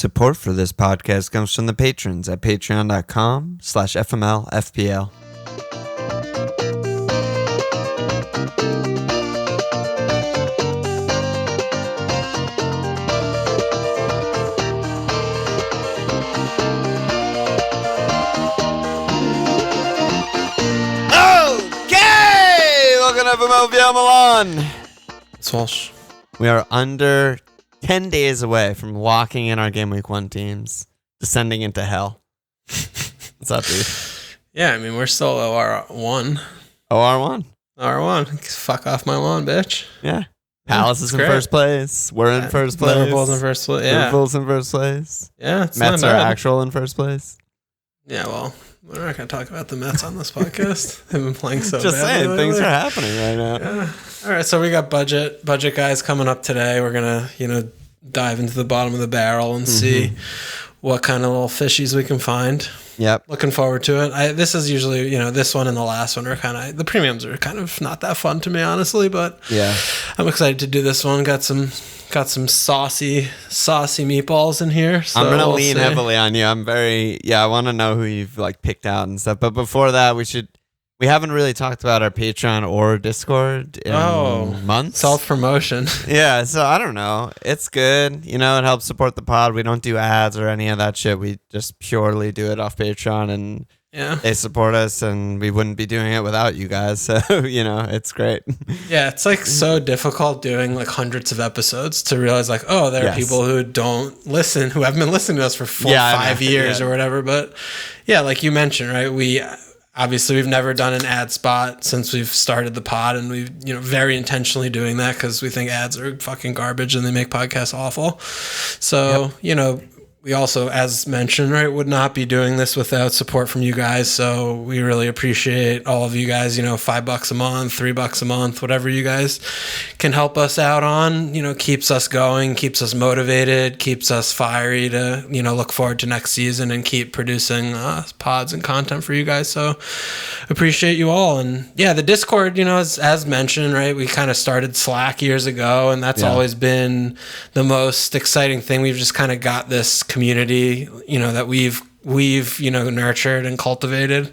Support for this podcast comes from the patrons at patreon.com/FMLFPL. Okay! Welcome to FMLFPL Milan. It's Walsh. We are under 10 days away from locking in our Game Week 1 teams, descending into hell. What's up, dude? Yeah, I mean, we're still OR1. OR1. OR1. Fuck off my lawn, bitch. Yeah. Palace is in great. first place. We're in first place. Liverpool's in first place. Yeah. Liverpool's in first place. Yeah, it's Mets not are bad. actual in first place. Yeah, well, we're not going to talk about the Mets on this podcast. They've been playing so Just badly saying, things lately. are happening right now. Yeah. All right, so we got budget guys coming up today. We're going to, dive into the bottom of the barrel and see what kind of little fishies we can find. Yep. Looking forward to it. This is usually, this one and the last one are kind of, the premiums are kind of not that fun to me, honestly, but Yeah. I'm excited to do this one. Got some saucy meatballs in here. So I'm going to we'll lean see. heavily on you. I want to know who you've picked out and stuff. But before that, we haven't really talked about our Patreon or Discord in months. Self-promotion. Yeah, so I don't know. It's good. It helps support the pod. We don't do ads or any of that shit. We just purely do it off Patreon, and Yeah. they support us, and we wouldn't be doing it without you guys. So, it's great. Yeah, it's so difficult doing hundreds of episodes to realize there are people who don't listen, who haven't been listening to us for 5 years or whatever. But yeah, like you mentioned, right? We've never done an ad spot since we've started the pod, and we've, very intentionally doing that because we think ads are fucking garbage and they make podcasts awful. So, we also, as mentioned, right, would not be doing this without support from you guys. So we really appreciate all of you guys, $5 a month, $3 a month, whatever you guys can help us out on, keeps us going, keeps us motivated, keeps us fiery to, look forward to next season and keep producing pods and content for you guys. So appreciate you all. And yeah, the Discord, as mentioned, right, we kind of started Slack years ago, and that's always been the most exciting thing. We've just kind of got this community, that we've nurtured and cultivated,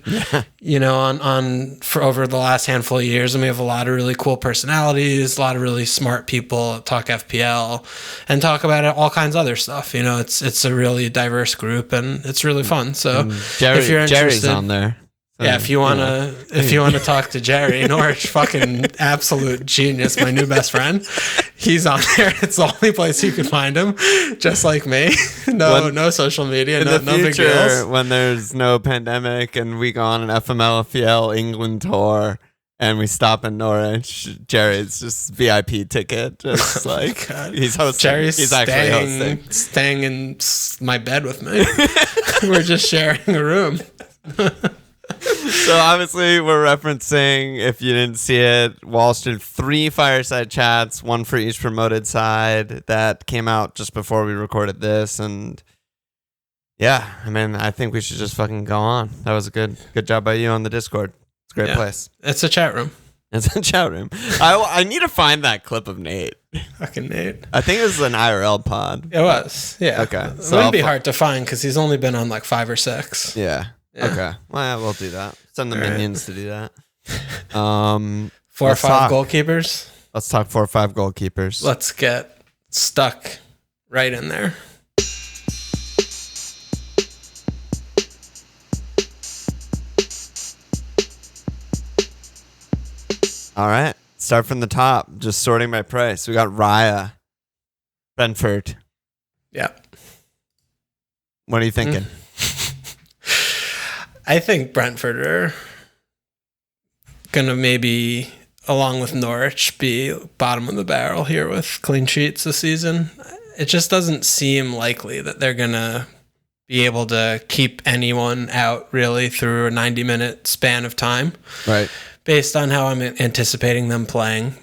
for over the last handful of years. And we have a lot of really cool personalities, a lot of really smart people that talk FPL and talk about all kinds of other stuff. It's a really diverse group, and it's really fun. So if you're interested, Jerry's on there. yeah, if you wanna talk to Jerry, Norwich, fucking absolute genius, my new best friend, he's on there. It's the only place you can find him, just like me. No social media, no big deals. When there's no pandemic and we go on an FMLFPL England tour and we stop in Norwich, Jerry's just VIP ticket, just he's hosting. Jerry's actually staying in my bed with me. We're just sharing a room. So obviously we're referencing, if you didn't see it, Walsh did 3 fireside chats, 1 for each promoted side, that came out just before we recorded this. And yeah, I think we should just fucking go on. That was a good job by you on the Discord. It's a great place. It's a chat room. It's a chat room. I need to find that clip of Nate. Fucking Nate. I think it was an IRL pod. It was. Yeah. Okay. It So wouldn't be hard to find because he's only been on 5 or 6. Yeah. Yeah. Okay. Well, we'll do that. Send the All right. minions to do that. 4 or let's 5 talk. goalkeepers. Let's talk 4 or 5 goalkeepers. Let's get stuck right in there. All right. Start from the top. Just sorting by price. We got Raya. Brentford. Yeah. What are you thinking? I think Brentford are going to maybe, along with Norwich, be bottom of the barrel here with clean sheets this season. It just doesn't seem likely that they're going to be able to keep anyone out really through a 90-minute span of time. Right. Based on how I'm anticipating them playing,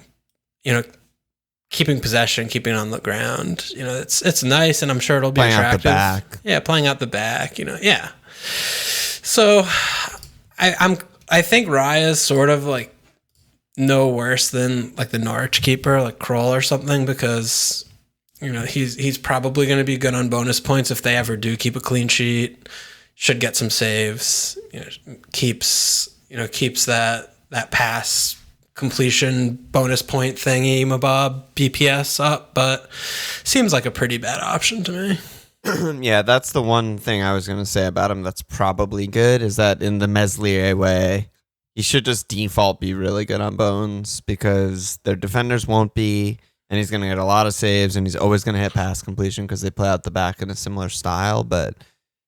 keeping possession, keeping it on the ground, it's nice, and I'm sure it'll be Playing out the attractive. back. Yeah, playing out the back, yeah. So I think Raya's sort of no worse than the Norwich keeper, Kroll or something, because he's probably going to be good on bonus points if they ever do keep a clean sheet. Should get some saves. Keeps that pass completion bonus point thingy, mabob BPS up, but seems like a pretty bad option to me. Yeah, that's the one thing I was going to say about him that's probably good, is that in the Meslier way, he should just default be really good on bones, because their defenders won't be, and he's going to get a lot of saves, and he's always going to hit pass completion because they play out the back in a similar style. But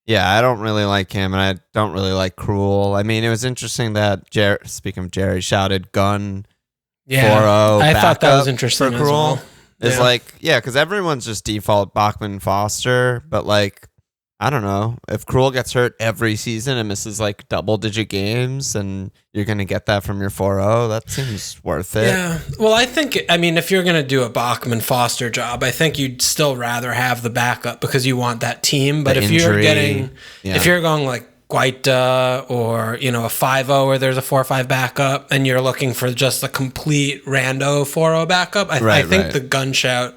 yeah, I don't really like him, and I don't really like Krul. I mean, it was interesting that speaking of Jerry, shouted gun 4-0 I thought that was interesting as well. It's because everyone's just default Bachman Foster, but I don't know. If Krul gets hurt every season and misses double-digit games, and you're going to get that from your 4-0, that seems worth it. Yeah. Well, if you're going to do a Bachman Foster job, I think you'd still rather have the backup because you want that team. But if you're going Guaita or, a 5-0 where there's a 4-5 backup and you're looking for just a complete rando 4-0 backup, I think the gun shout,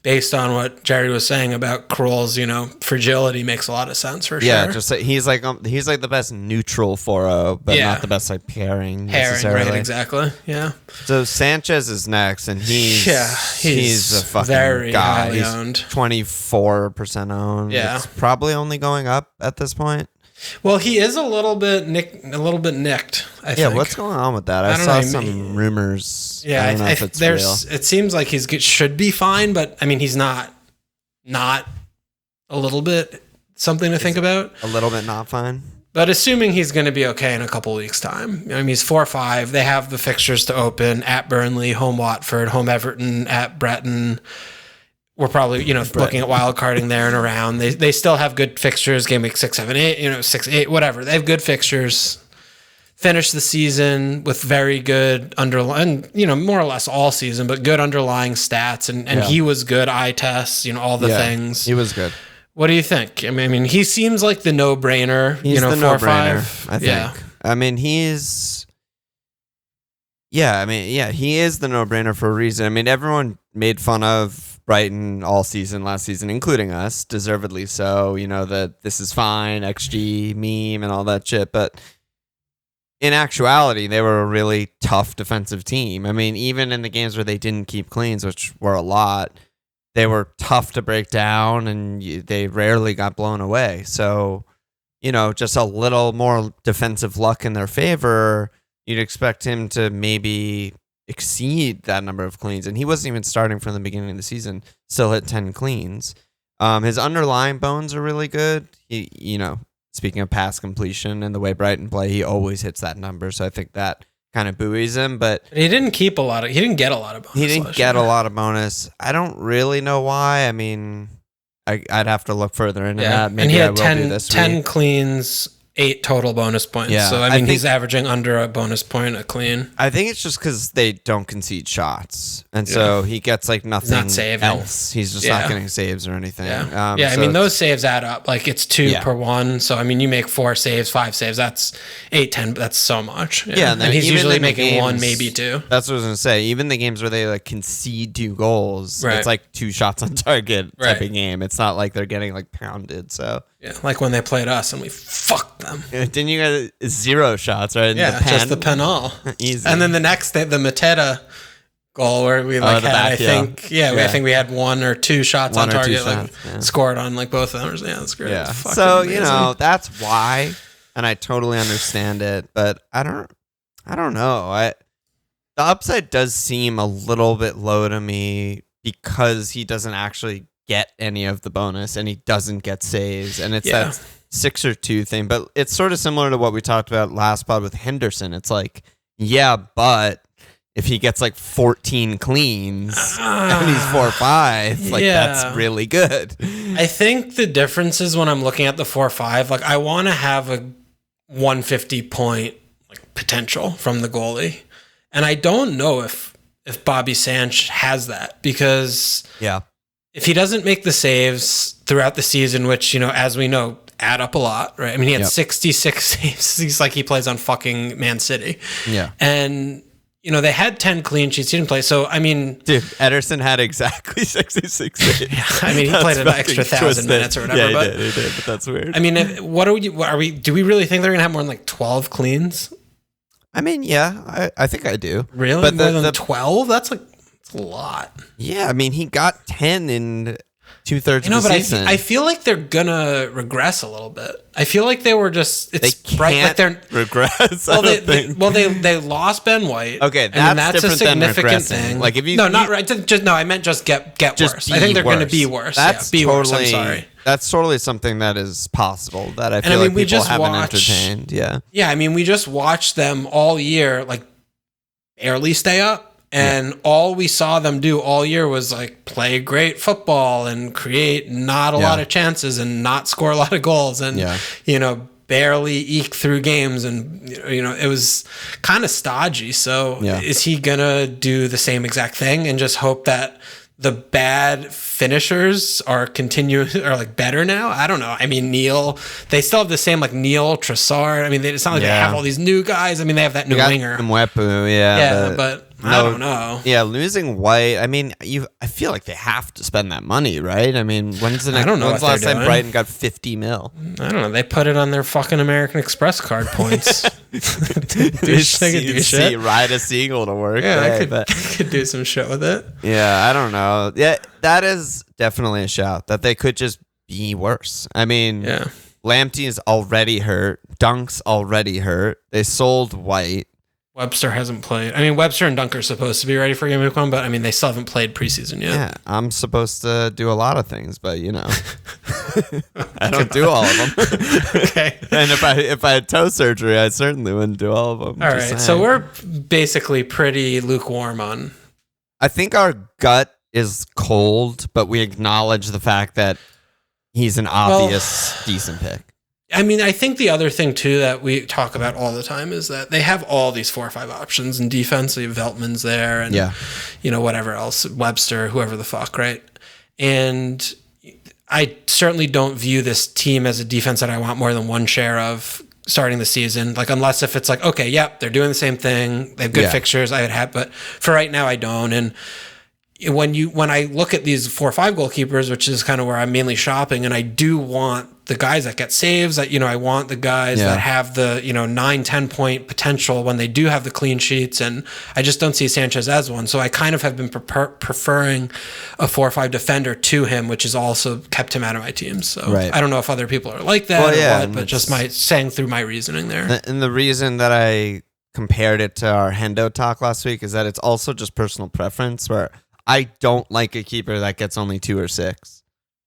based on what Jerry was saying about Krul's, fragility, makes a lot of sense for sure. Yeah, just he's like the best neutral 4-0, but not the best pairing necessarily. Right, exactly. Yeah. So Sanchez is next, and he's a fucking very guy. highly he's owned. 24% owned. Yeah. It's probably only going up at this point. Well, he is a little bit nicked, I think. Yeah, what's going on with that? I saw some rumors. Yeah, I don't know if it's real. It seems like should be fine, but he's not a little bit something to think about. A little bit not fine. But assuming he's going to be okay in a couple weeks' time. He's 4-5. They have the fixtures to open at Burnley, home Watford, home Everton, at Breton. We're probably, looking at wild carding there and around. They still have good fixtures, game week 6, 7, 8, 6, 8, whatever. They have good fixtures. Finish the season with very good underlying, more or less all season, but good underlying stats. And he was good, eye tests, all the things. He was good. What do you think? He seems like the no-brainer, He's the 4-5. I think. Yeah. He is the no-brainer for a reason. Everyone made fun of Brighton all season last season, including us, deservedly so, that this is fine, XG meme and all that shit. But in actuality, they were a really tough defensive team. Even in the games where they didn't keep cleans, which were a lot, they were tough to break down, and they rarely got blown away. So, just a little more defensive luck in their favor, you'd expect him to maybe exceed that number of cleans, and he wasn't even starting from the beginning of the season. Still hit 10 cleans. His underlying bones are really good. He, speaking of pass completion and the way Brighton play, he always hits that number. So I think that kind of buoys him. But he didn't get a lot of bonus. He didn't get a lot of bonus. I don't really know why. I'd have to look further into that. Maybe and he had I will do this 10 week. Cleans, 8 total bonus points. Yeah, so he's averaging under a bonus point a clean. I think it's just because they don't concede shots, and so he gets nothing else. He's just not getting saves or anything. Yeah, those saves add up. It's 2 per 1. So you make 4 saves, 5 saves. That's 8, 10. That's so much. Yeah, and he's usually making 1, maybe 2. That's what I was gonna say. Even the games where they concede 2 goals, it's 2 shots on target type of game. It's not like they're getting pounded. So. Yeah, like when they played us and we fucked them. Yeah, didn't you get 0 shots, right? Yeah, just the penal. Easy. And then the next day, the Mateta goal where we I think we had 1 or 2 shots on target, scored on both of them. Yeah, that's great. Yeah. So amazing. That's why, and I totally understand it, but I don't know. The upside does seem a little bit low to me because he doesn't actually get any of the bonus, and he doesn't get saves, and it's that 6 or 2 thing. But it's sort of similar to what we talked about last pod with Henderson. It's but if he gets 14 cleans and he's 4-5, that's really good. I think the difference is when I'm looking at the 4-5, I want to have a 150 point potential from the goalie, and I don't know if Bobby Sanch has that, because if he doesn't make the saves throughout the season, which, as we know, add up a lot, right? He had 66 saves. He's he plays on fucking Man City. Yeah. And, they had 10 clean sheets. He didn't play. So, I mean... Dude, Ederson had exactly 66 days. Yeah, I mean, he played an extra 1,000 minutes or whatever. Yeah, he did, but that's weird. I mean, do we really think they're going to have more than like 12 cleans? I mean, yeah, I think I do. Really? But more than 12? That's a lot. Yeah, I mean, he got 10 in 2/3 of the season. I feel like they're gonna regress a little bit. I feel like they were just they can't regress. They lost Ben White. Okay, that's a significant thing. Like if you not right. I meant just get worse. I think they're going to be worse. That's worse. I'm sorry. That's totally something that is possible that I feel like people haven't entertained. Yeah. Yeah, I mean, we just watched them all year, like barely stay up. And all we saw them do all year was like play great football and create not a lot of chances and not score a lot of goals and, barely eke through games. And, it was kind of stodgy. So is he going to do the same exact thing and just hope that the bad finishers are like better now? I don't know. I mean, Neil, they still have the same like Neil, Trossard. I mean, it's not like they have all these new guys. I mean, they have that new winger. Mwepu, but I don't know. Yeah, losing White. I mean, I feel like they have to spend that money, right? I mean, when's the last time Brighton got 50 mil? I don't know. They put it on their fucking American Express card points. See, ride a seagull to work. Yeah, I could do some shit with it. Yeah, I don't know. Yeah, that is definitely a shout that they could just be worse. I mean, Lamptey is already hurt. Dunk's already hurt. They sold White. Webster hasn't played. I mean, Webster and Dunk are supposed to be ready for game week 1, but I mean, they still haven't played preseason yet. Yeah, I'm supposed to do a lot of things, but I don't do all of them. Okay. And if I had toe surgery, I certainly wouldn't do all of them. All right, so we're basically pretty lukewarm on. I think our gut is cold, but we acknowledge the fact that he's an obvious decent pick. I mean, I think the other thing, too, that we talk about all the time is that they have all these 4 or 5 options in defense. Veltman's there and, whatever else, Webster, whoever the fuck, right? And I certainly don't view this team as a defense that I want more than one share of starting the season. Like, unless if it's like, okay, they're doing the same thing. They have good fixtures. I would have, but for right now, I don't. And when I look at these 4 or 5 goalkeepers, which is kind of where I'm mainly shopping, and I do want the guys that get saves, that I want the guys that have the 9-10 point potential when they do have the clean sheets, and I just don't see Sanchez as one. So I kind of have been preferring a 4 or 5 defender to him, which has also kept him out of my team. So I don't know if other people are like that but just saying through my reasoning there. And the reason that I compared it to our Hendo talk last week is that it's also just personal preference, where I don't like a keeper that gets only 2 or 6.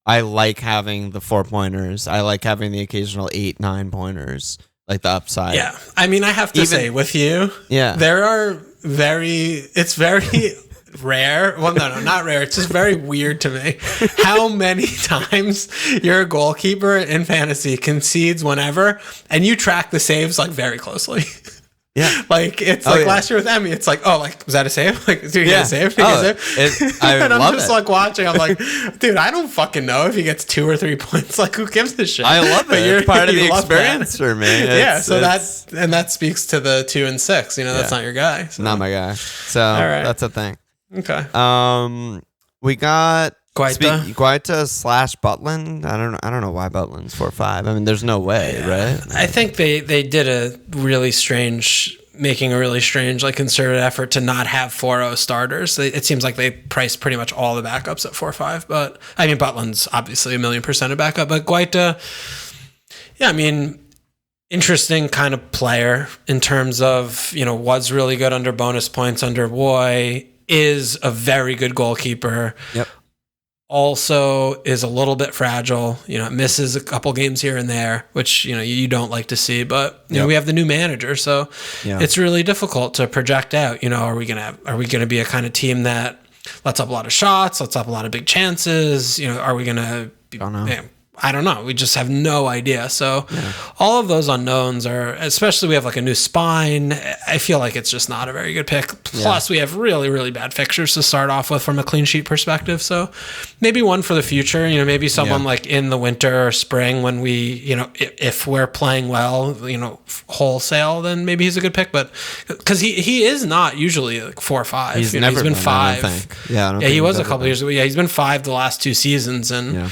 I like having the 4-pointers. I like having the occasional 8-9 pointers, like the upside. Yeah. I mean, I have to say with you, there are it's very rare. Well, no, not rare. It's just very weird to me how many times your goalkeeper in fantasy concedes whenever, and you track the saves like very closely. Yeah. Like, it's last year with Emmy, it's like, was that a save? Like, did he get a save? Did he get a save? And I'm just like watching, I'm like, dude, I don't fucking know if he gets 2 or 3 points. Like, who gives a shit? I love it. It's part of the experience for me. So that speaks to the 2 and 6. That's not your guy. So. Not my guy. So that's a thing. Okay. We got Guaita / Butland. I don't know why Butland's 4-5. I mean, there's no way, right? I think they did making a really strange, like, concerted effort to not have 4-0 starters. It seems like they priced pretty much all the backups at 4-5. But I mean, Butland's obviously 1,000,000% a backup. But Guaita, I mean, interesting kind of player in terms of was really good under bonus points under Roy. Is a very good goalkeeper. Yep. Also is a little bit fragile, misses a couple games here and there, which, you don't like to see, but we have the new manager. So it's really difficult to project out, are we going to be a kind of team that lets up a lot of shots, lets up a lot of big chances? Are we going to I don't know. We just have no idea. So all of those unknowns are, especially we have like a new spine. I feel like it's just not a very good pick. Plus we have really, really bad fixtures to start off with from a clean sheet perspective. So maybe one for the future, maybe someone like in the winter or spring when we, if we're playing well, wholesale, then maybe he's a good pick. But because he is not usually like 4 or 5. He's never been 5. I don't think. He was a couple years ago. Yeah, he's been 5 the last 2 seasons. And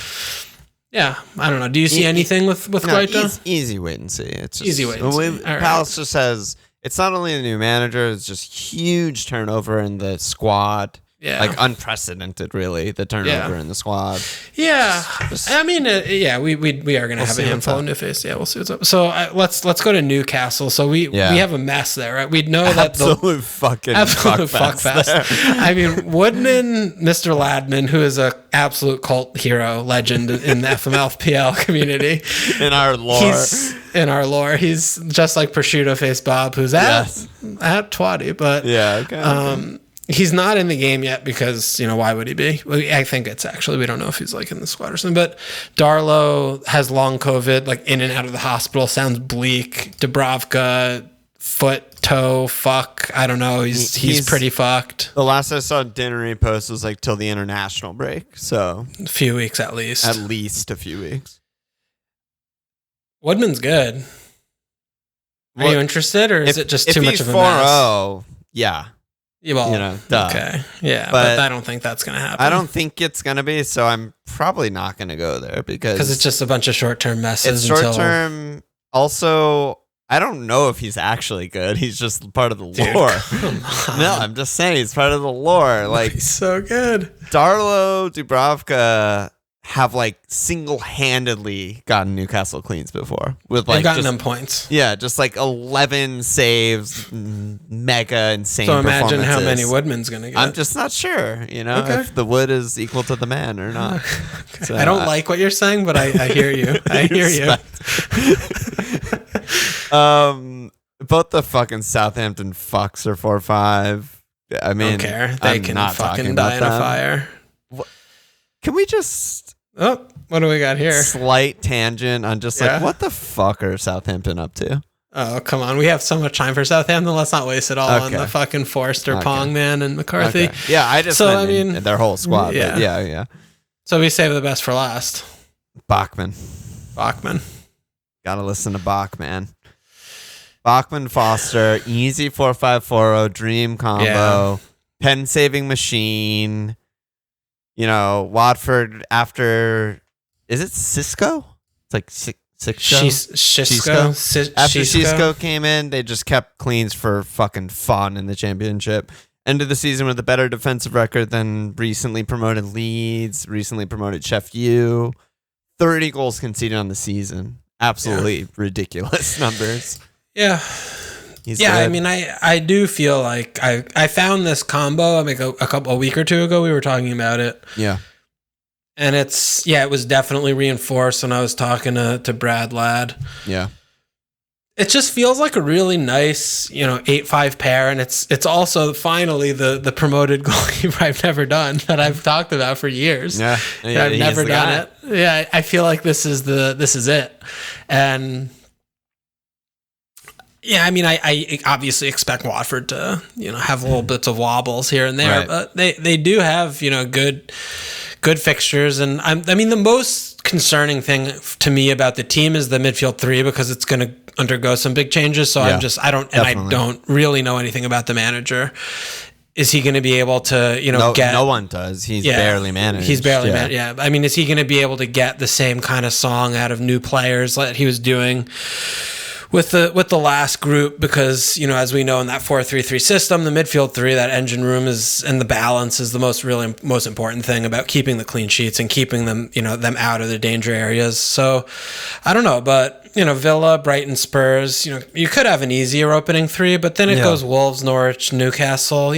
yeah, I don't know. Do you see anything with Guaita? Easy wait and see. It's just, easy wait and see. Palace just has, it's not only a new manager, it's just huge turnover in the squad. Yeah. Like unprecedented, really, the turnover in the squad. Yeah. I mean, we are going to have a handful of new faces. Yeah, we'll see what's up. So let's go to Newcastle. So we have a mess there, right? We know that absolute fuck fest. I mean, Woodman, Mr. Ladman, who is a absolute cult hero, legend in the FMLPL community. In our lore. He's just like Prosciutto Face Bob, who's at Twatty, but okay. He's not in the game yet because, why would he be? I think it's actually, we don't know if he's like in the squad or something, but Darlow has long COVID, like in and out of the hospital, sounds bleak. Dubravka, foot, toe, fuck. I don't know. He's pretty fucked. The last I saw Dinnery post was like till the international break. So a few weeks at least. At least a few weeks. Woodman's good. Are you interested or is it just too much of a mess? 4-0, yeah. Well, duh. Okay. Yeah, but I don't think that's going to happen. I don't think it's going to be, so I'm probably not going to go there because it's just a bunch of short-term messes. It's short-term. Also, I don't know if he's actually good. He's just part of the lore. No, I'm just saying he's part of the lore. Like, he's so good. Darlow, Dubravka have like single-handedly gotten Newcastle cleans before with like they've gotten them points. Yeah, just like 11 saves, mega insane. So imagine how many Woodman's gonna get. I'm just not sure, if the wood is equal to the man or not. Okay. So, I don't like what you're saying, but I hear you. I hear you. Both the fucking Southampton fucks are 4-5. I mean, don't care. They can fucking die in a fire. Can we just? Oh, what do we got here? Slight tangent on just like, what the fuck are Southampton up to? Oh, come on. We have so much time for Southampton. Let's not waste it all on the fucking Forster, Pong, man, and McCarthy. Okay. Yeah, I just mean their whole squad. Yeah. So we save the best for last. Bachmann. Gotta listen to Bachmann. Bachmann Foster, easy 4-5-4-0, dream combo, pen saving machine. Watford after, is it Cisco? It's like Cisco. After Cisco came in, they just kept cleans for fucking fun in the championship. End of the season with a better defensive record than recently promoted Leeds, recently promoted Sheffield. 30 goals conceded on the season. Absolutely ridiculous numbers. Yeah. I mean, I do feel like I found this combo. I mean, a week or two ago, we were talking about it. Yeah. And it was definitely reinforced when I was talking to Brad Ladd. Yeah. It just feels like a really nice, 8-5 pair. And it's also finally the promoted goalie I've never done that I've talked about for years. Yeah. I've never done it. Yeah. I feel like this is it. And yeah, I mean, I obviously expect Watford to, have little bits of wobbles here and there, but they do have, good fixtures. And I mean, the most concerning thing to me about the team is the midfield 3 because it's going to undergo some big changes. So I don't really know anything about the manager. Is he going to be able to, get... No one does. He's barely managed. He's barely managed, yeah. I mean, is he going to be able to get the same kind of song out of new players that he was doing with the last group? Because, as we know in that 4-3-3 system, the midfield 3, that engine room and the balance is the most important thing about keeping the clean sheets and keeping them, them out of the danger areas. So I don't know, but Villa, Brighton, Spurs, you could have an easier opening 3, but then it goes Wolves, Norwich, Newcastle,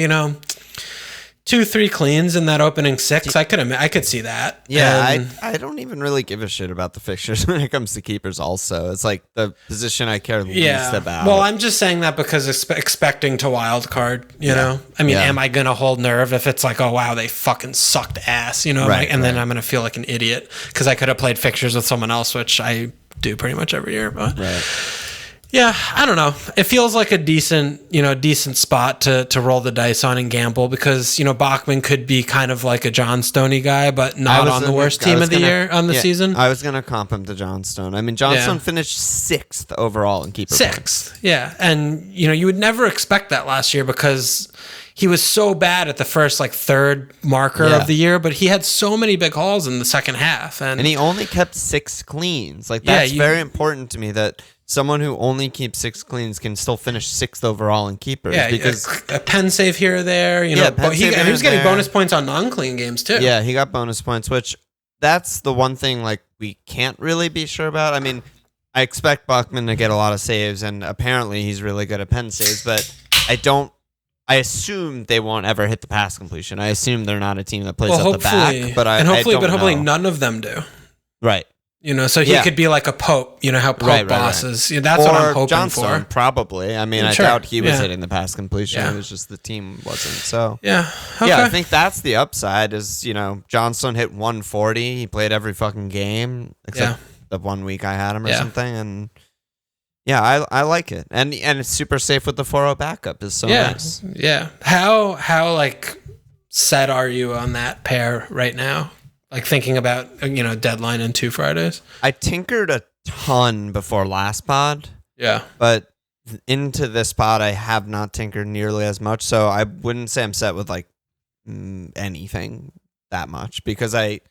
2-3 cleans in that opening 6. I could see that. Yeah, I don't even really give a shit about the fixtures when it comes to keepers also. It's like the position I care least about. Well, I'm just saying that because expecting to wild card, you know? I mean, am I going to hold nerve if it's like, oh, wow, they fucking sucked ass, you know? Right, then I'm going to feel like an idiot because I could have played fixtures with someone else, which I do pretty much every year. But yeah, I don't know. It feels like a decent spot to roll the dice on and gamble because, Bachman could be kind of like a John Stoney guy, but not on the worst team of the year on the season. I was going to comp him to John Stone. I mean, John Stone finished 6th overall in keeper points. 6th, yeah. And, you would never expect that last year because he was so bad at the first, third marker of the year, but he had so many big hauls in the second half. And he only kept 6 cleans. That's very important to me that someone who only keeps 6 cleans can still finish 6th overall in keepers. Yeah, because a pen save here or there. He was getting bonus points on non-clean games too. Yeah, he got bonus points, which that's the one thing we can't really be sure about. I mean, I expect Bachman to get a lot of saves, and apparently he's really good at pen saves, but I assume they won't ever hit the pass completion. I assume they're not a team that plays at the back, but hopefully none of them do. Right. So he could be like a Pope, how Pope bosses. Right. That's what I'm hoping Johnstone, for. Probably. I mean, I doubt he was hitting the pass completion. It was just the team wasn't. So yeah, okay. I think that's the upside. Is Johnstone hit 140. He played every fucking game except the 1 week I had him or something, and I like it, and it's super safe with the 4-0 backup. Is so nice. Yeah. How set are you on that pair right now? Thinking about, deadline in 2 Fridays. I tinkered a ton before last pod. Yeah. But into this pod, I have not tinkered nearly as much. So I wouldn't say I'm set with anything that much because I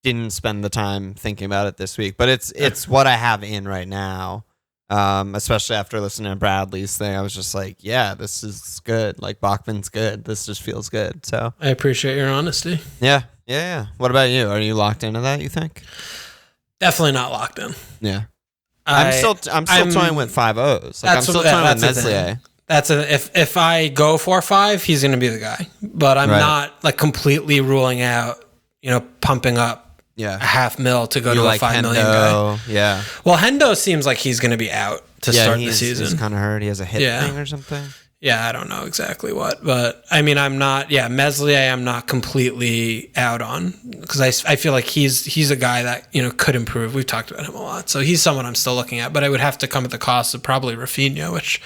didn't spend the time thinking about it this week. But it's what I have in right now. Especially after listening to Bradley's thing, I was just like, yeah, this is good. Bachman's good. This just feels good. So I appreciate your honesty. Yeah. What about you? Are you locked into that, you think? Definitely not locked in. Yeah. I'm still toying with 5-0s. I'm still toying with Meslier. If I go 4-5, he's going to be the guy. But I'm not completely ruling out, pumping up a $500,000 to go to a $5 million guy. Yeah. Well, Hendo seems like he's going to be out to start the season. He's kind of hurt. He has a hip thing or something. Yeah, I don't know exactly what, but I mean, I'm not. Yeah, Meslier, I'm not completely out on because I feel like he's a guy that could improve. We've talked about him a lot, so he's someone I'm still looking at. But I would have to come at the cost of probably Rafinha, which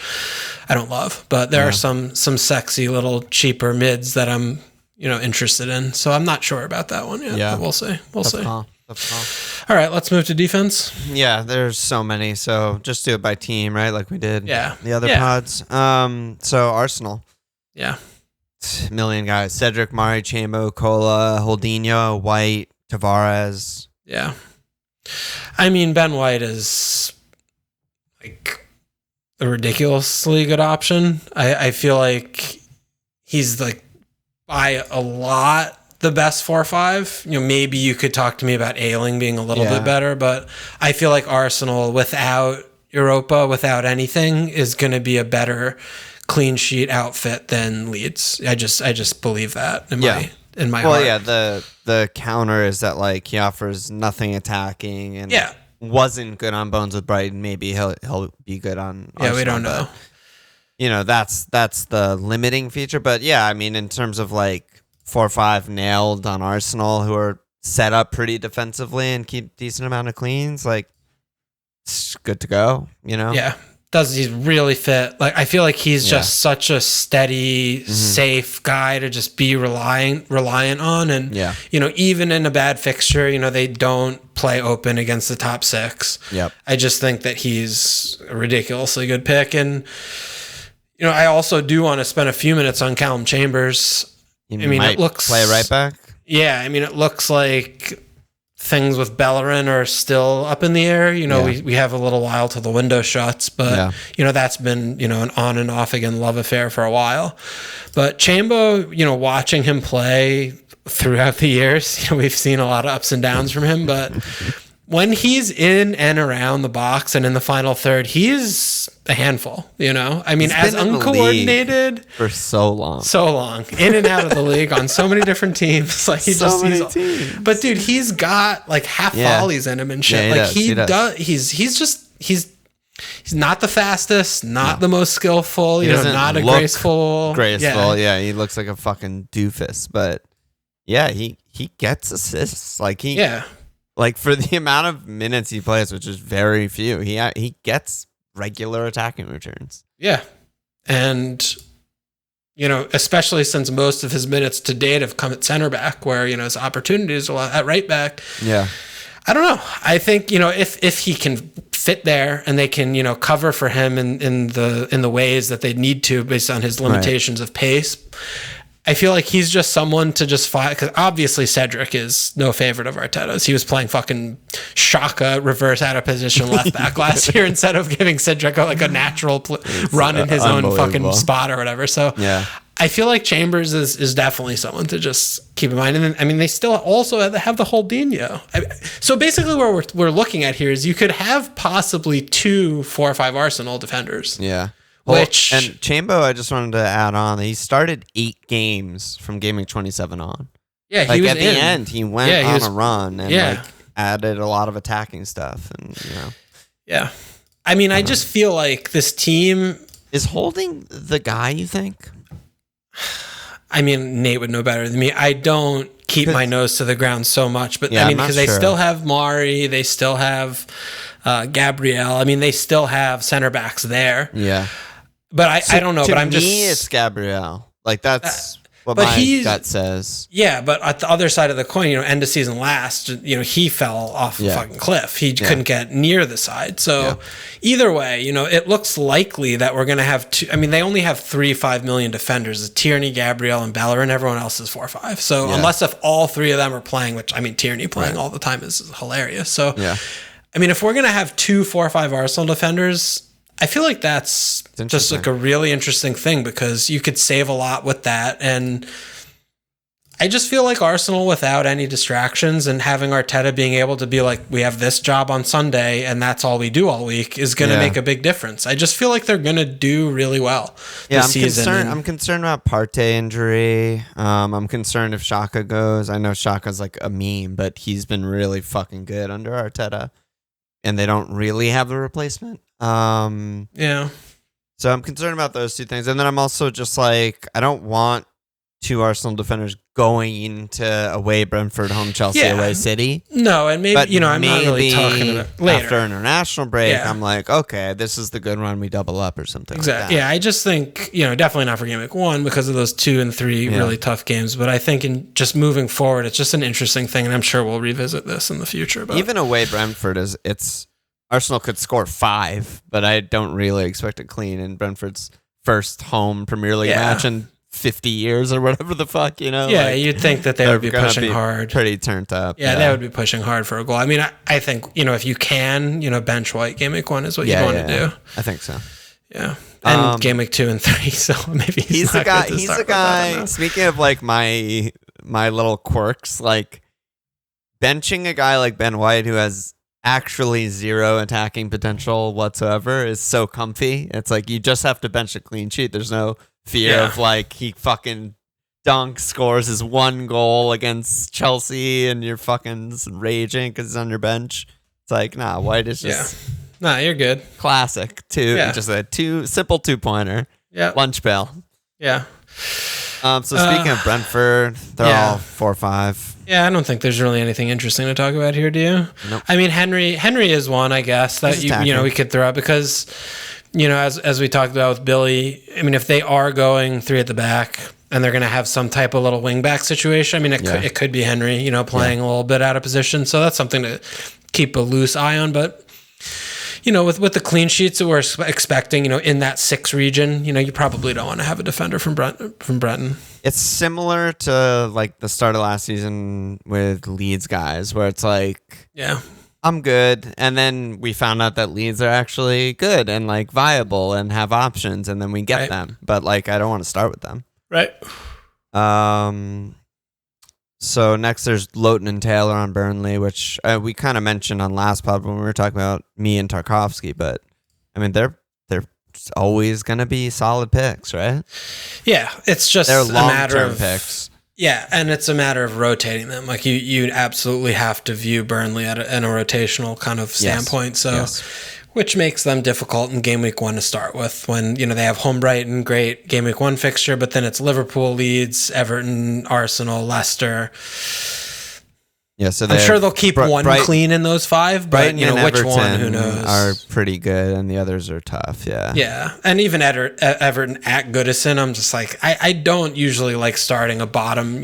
I don't love. But there are some sexy little cheaper mids that I'm interested in. So I'm not sure about that one yet. Yeah, but we'll see. We'll see. All right, let's move to defense. Yeah, there's so many. So just do it by team, right? Like we did. The other pods. So Arsenal. Yeah. Million guys. Cedric, Mari, Chambo, Cola, Holdinho, White, Tavares. Yeah. I mean, Ben White is a ridiculously good option. I feel like he's by a lot the best 4-5. Maybe you could talk to me about Ayling being a little bit better, but I feel like Arsenal without Europa, without anything, is going to be a better clean sheet outfit than Leeds. I just believe that in my heart. Well, yeah, the counter is that he offers nothing attacking and wasn't good on Bones with Brighton. Maybe he'll be good on Arsenal. Yeah, we don't know. That's the limiting feature, but I mean, in terms of 4-5 nailed on Arsenal, who are set up pretty defensively and keep decent amount of cleans, it's good to go, Yeah. He's really fit. I feel like he's just such a steady, safe guy to just be reliant on. And, even in a bad fixture, they don't play open against the top 6. Yep. I just think that he's a ridiculously good pick. And, I also do want to spend a few minutes on Callum Chambers. It looks play right back. Yeah, it looks like things with Bellerin are still up in the air. We have a little while till the window shuts, but that's been an on and off again love affair for a while. But Chambo, watching him play throughout the years, we've seen a lot of ups and downs from him, but when he's in and around the box and in the final third, he's a handful, you know? I mean, as uncoordinated for so long, in and out of the league on so many different teams. Like many teams. But dude, he's got like half volleys in him and shit. Yeah, like he does. He's not the fastest, not the most skillful, not a graceful. Yeah, he looks like a fucking doofus, but yeah, he gets assists. Like like for the amount of minutes he plays, which is very few, he gets regular attacking returns. Yeah. And especially since most of his minutes to date have come at center back, where his opportunities are at right back. Yeah. I don't know. I think, if he can fit there and they can, cover for him in the ways that they need to based on his limitations of pace, I feel like he's just someone to just fight, because obviously Cedric is no favorite of Arteta's. He was playing fucking Shaka reverse out of position left back last year instead of giving Cedric like a natural run in his own fucking spot or whatever. So yeah. I feel like Chambers is definitely someone to just keep in mind. And then, I mean, they still also have the Holdinho. So basically what we're looking at here is you could have possibly 2 4 or 5 Arsenal defenders. Yeah. Well, and Chambo, I just wanted to add on, he started 8 games from game week 27 on. Yeah, he was at the end, he went on a run and added a lot of attacking stuff. And Yeah. I mean, I just feel like this team... Is Holding the guy, you think? I mean, Nate would know better than me. I don't keep my nose to the ground so much, but I mean, because they still have Mari, they still have Gabriel. I mean, they still have center backs there. Yeah. But I don't know. But I'm just... To me, it's Gabriel. Like, that's what my gut says. Yeah, but at the other side of the coin, end of season last, he fell off a fucking cliff. He couldn't get near the side. So either way, it looks likely that we're going to have 2. I mean, they only have 3 5 million defenders. It's Tierney, Gabriel, and Bellerin. Everyone else is 4 or 5. So unless if all 3 of them are playing, which, I mean, Tierney playing all the time is hilarious. So, I mean, if we're going to have 2 4 or 5 Arsenal defenders... I feel like that's just like a really interesting thing, because you could save a lot with that. And I just feel like Arsenal, without any distractions and having Arteta being able to be like, we have this job on Sunday and that's all we do all week, is going to make a big difference. I just feel like they're going to do really well this season. I'm concerned about Partey injury. I'm concerned if Xhaka goes. I know Xhaka's like a meme, but he's been really fucking good under Arteta, and they don't really have the replacement. So I'm concerned about those 2 things, and then I'm also just like, I don't want 2 Arsenal defenders going into away Brentford, home Chelsea, away City. No, and maybe I'm not really talking about later. After international break, I'm like, okay, this is the good one. We double up or something. Exactly. Like that. Yeah, I just think definitely not for game week 1 because of those 2 and 3 really tough games. But I think in just moving forward, it's just an interesting thing, and I'm sure we'll revisit this in the future. But even away Brentford Arsenal could score 5, but I don't really expect a clean in Brentford's first home Premier League match in 50 years or whatever the fuck, Yeah, like, you'd think that they would be pushing hard. Pretty turned up. Yeah, they would be pushing hard for a goal. I mean, I think, if you can, bench White game week 1 is what you want to do. I think so. Yeah. And game week 2 and 3, so maybe he's a guy. He's a guy. Speaking of like my little quirks, like benching a guy like Ben White who has actually 0 attacking potential whatsoever is so comfy. It's like you just have to bench a clean sheet. There's no fear of like he fucking scores his 1 goal against Chelsea and you're fucking raging because he's on your bench. It's like, nah, White is just you're good. Classic just a simple 2-pointer. Lunch bell. So speaking of Brentford, they're all 4 or 5. Yeah, I don't think there's really anything interesting to talk about here, do you? Nope. I mean, Henry is one, I guess, that we could throw out because, as we talked about with Billy, I mean, if they are going 3 at the back and they're going to have some type of little wing back situation, I mean, it could be Henry, playing a little bit out of position. So that's something to keep a loose eye on. But, with the clean sheets that we're expecting, in that 6 region, you probably don't want to have a defender from Breton. It's similar to like the start of last season with Leeds guys, where it's like, I'm good, and then we found out that Leeds are actually good and like viable and have options, and then we get them, but like I don't want to start with them. Right. So next there's Lowton and Taylor on Burnley, which we kind of mentioned on last pod when we were talking about me and Tarkovsky, but I mean they're always going to be solid picks, right? Yeah, it's just they're a matter long-term of picks. Yeah, and it's a matter of rotating them. Like you absolutely have to view Burnley in a rotational kind of standpoint. Which makes them difficult in game week 1 to start with. When they have home Brighton, great game week 1 fixture, but then it's Liverpool, Leeds, Everton, Arsenal, Leicester. Yeah, so I'm sure they'll keep one clean in those 5, but Brighton and which Everton one, who knows? Are pretty good, and the others are tough. Yeah, yeah, and even Everton at Goodison, I'm just like I don't usually like starting a bottom.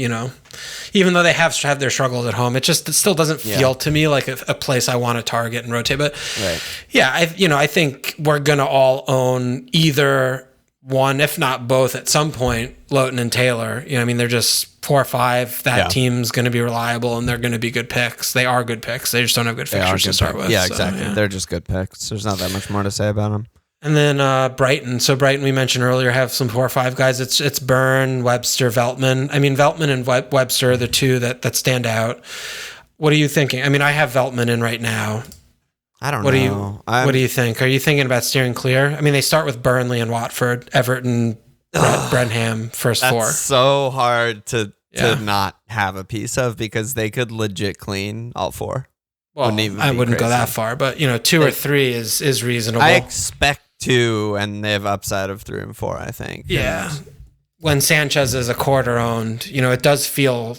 Even though they have their struggles at home, it still doesn't feel to me like a place I want to target and rotate. But yeah, I think we're gonna all own either one, if not both, at some point. Lowton and Taylor. They're just 4 or 5. That team's going to be reliable, and they're going to be good picks. They are good picks. They just don't have good fixtures to start with. Yeah, exactly. Yeah. They're just good picks. There's not that much more to say about them. And then Brighton. So Brighton, we mentioned earlier, have some 4 or 5 guys. It's Byrne, Webster, Veltman. Veltman and Webster are the two that stand out. What are you thinking? I have Veltman in right now. I don't know. What do you think? Are you thinking about steering clear? They start with Burnley and Watford, Everton, Brenham, first 4. That's so hard to not have a piece of, because they could legit clean all 4. Well, I wouldn't go that far, but 2 or 3 is reasonable. I expect 2, and they have upside of 3 and 4, I think. Yeah. When Sanchez is a quarter owned, it does feel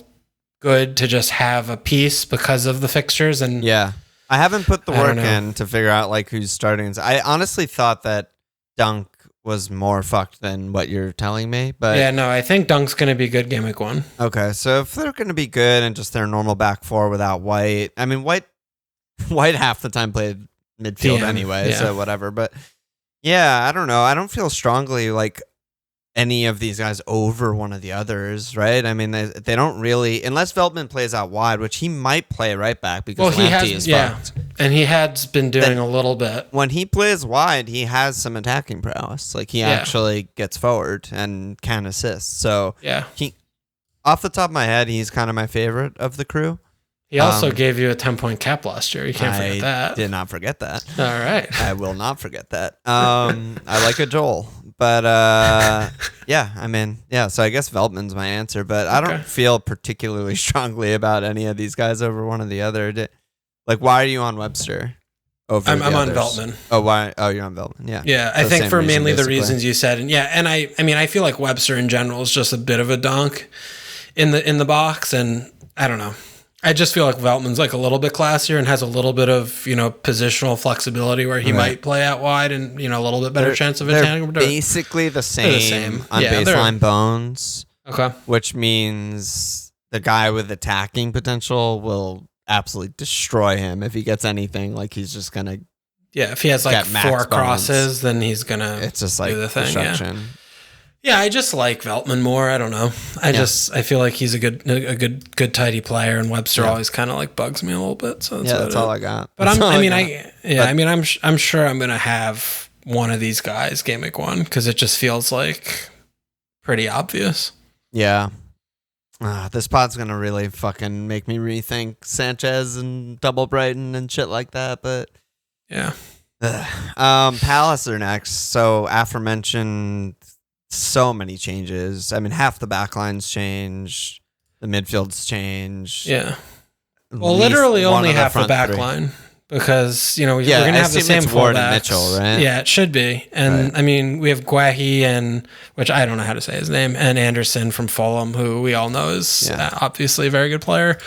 good to just have a piece because of the fixtures. And yeah. I haven't put the work in to figure out who's starting. I honestly thought that Dunk was more fucked than what you're telling me, but yeah, no, I think Dunk's going to be good game week 1. Okay, so if they're going to be good and just their normal back 4 without White, White half the time played midfield anyway, so whatever. But yeah, I don't know. I don't feel strongly like any of these guys over one of the others, right? They don't really, unless Veltman plays out wide, which he might play right back because Lamptey is fucked. And he has been doing a little bit. When he plays wide, he has some attacking prowess. He actually gets forward and can assist. So he, off the top of my head, he's kind of my favorite of the crew. He also gave you a 10-point cap last year. You can't forget that. I did not forget that. All right. I will not forget that. I like a Joel. But so I guess Veltman's my answer, but I don't feel particularly strongly about any of these guys over one or the other. Why are you on Webster over I'm the on others? Veltman. Oh, why? Oh, you're on Veltman. Yeah. Yeah, I think for mainly the reasons you said. And I feel like Webster in general is just a bit of a dunk in the box, and I don't know. I just feel like Veltman's a little bit classier and has a little bit of, positional flexibility where he might play out wide and, a little bit better chance of attacking. They're basically the same on baseline bones. Okay. Which means the guy with attacking potential will absolutely destroy him if he gets anything. He's just going to. Yeah, if he has 4 crosses, then he's going to do the thing. Destruction. Yeah, I just like Veltman more. I don't know. I feel like he's a good tidy player, and Webster always kind of bugs me a little bit. So that's all I got. But I'm sure I'm gonna have one of these guys game week 1 because it just feels pretty obvious. Yeah. This pod's gonna really fucking make me rethink Sanchez and double Brighton and shit like that. But yeah. Palace are next. So aforementioned. So many changes. Half the backline's changed. The midfield's changed. Yeah. Well, literally only half the backline because, we're going to have the same Ward and Mitchell, right? Yeah, it should be. And we have Guahi and, which I don't know how to say his name, and Anderson from Fulham, who we all know is obviously a very good player.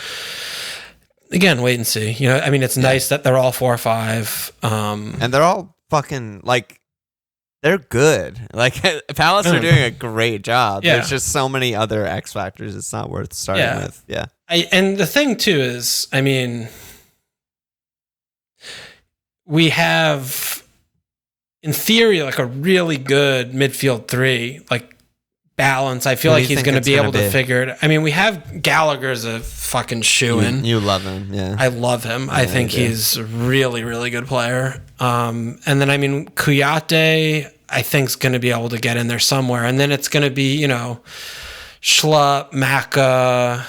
Again, wait and see. It's nice that they're all 4 or 5. And they're all fucking they're good. Palace are doing a great job. Yeah. There's just so many other X factors. It's not worth starting with. Yeah. And the thing too is, we have, in theory, a really good midfield 3, balance. I feel like he's going to be able to figure it. We have Gallagher's a fucking shoo-in. You love him, yeah. I love him. Yeah, I think he's a really, really good player. And then, Kouyaté, I think, is going to be able to get in there somewhere. And then it's going to be, Schlupp, Maka,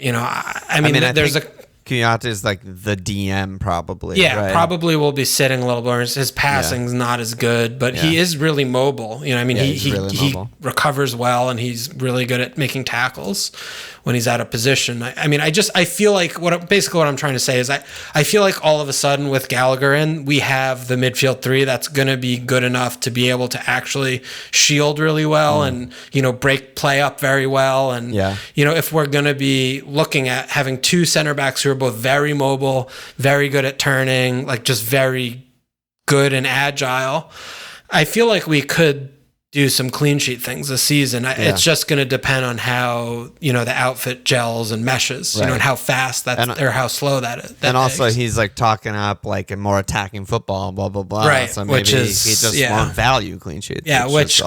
I mean there's Kouyaté is like the DM probably. Yeah, right? probably will be sitting a little more. His passing's not as good, but he is really mobile. He recovers well, and he's really good at making tackles when he's out of position. I feel like what I'm trying to say is I feel like all of a sudden with Gallagher in, we have the midfield three that's going to be good enough to be able to actually shield really well and, break play up very well. And, if we're going to be looking at having two center backs who are both very mobile, very good at turning, like just very good and agile, I feel like we could do some clean sheet things this season. It's just going to depend on how, the outfit gels and meshes, and how fast or how slow that is. And also he's like talking up like a more attacking football, blah, blah, blah. Right. So maybe he just won't value clean sheets. Yeah. Which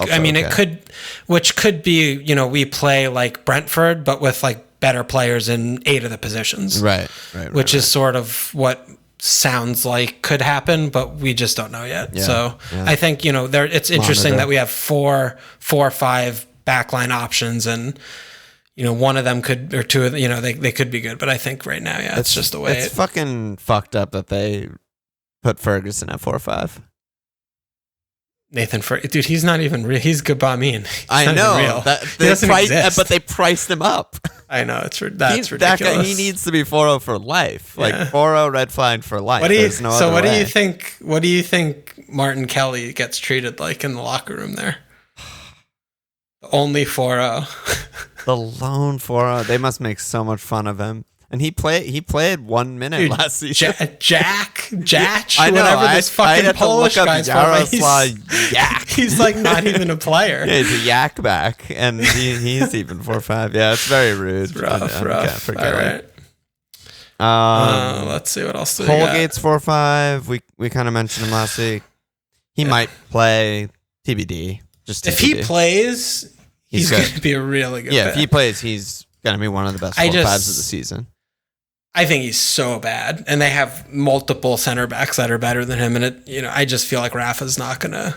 could be, we play like Brentford, but with like better players in 8 of the positions. Right. Which is sort of what sounds like could happen, but we just don't know yet. I think it's interesting that we have four or five backline options, and one of them could, or two of they could be good, but I think right now it's just the way it's fucking fucked up that they put Ferguson at 4-5. Nathan dude, he's not even real. He's Gabamine. I know that he doesn't exist. But they priced him up. I know that's ridiculous. That guy, he needs to be 4-0 for life. Like 4-0 red flag for life. What do you think? What do you think Martin Kelly gets treated like in the locker room there? Only 4-0. The lone 4-0. They must make so much fun of him. And he played 1 minute last season. Jatch, I know, whatever this fucking Polish guy's Yak. He's like not even a player. Yeah, he's a yak back, and he's even 4-5. Yeah, it's very rude. It's rough. All right. Let's see what else. Holgate's 4-5. We kind of mentioned him last week. He might play TBD. Just TBD. If he plays, he's going to be a really good. Yeah, if he plays, he's going to be one of the best 4-5s of the season. I think he's so bad, and they have multiple center backs that are better than him, and I just feel like Rafa's not going to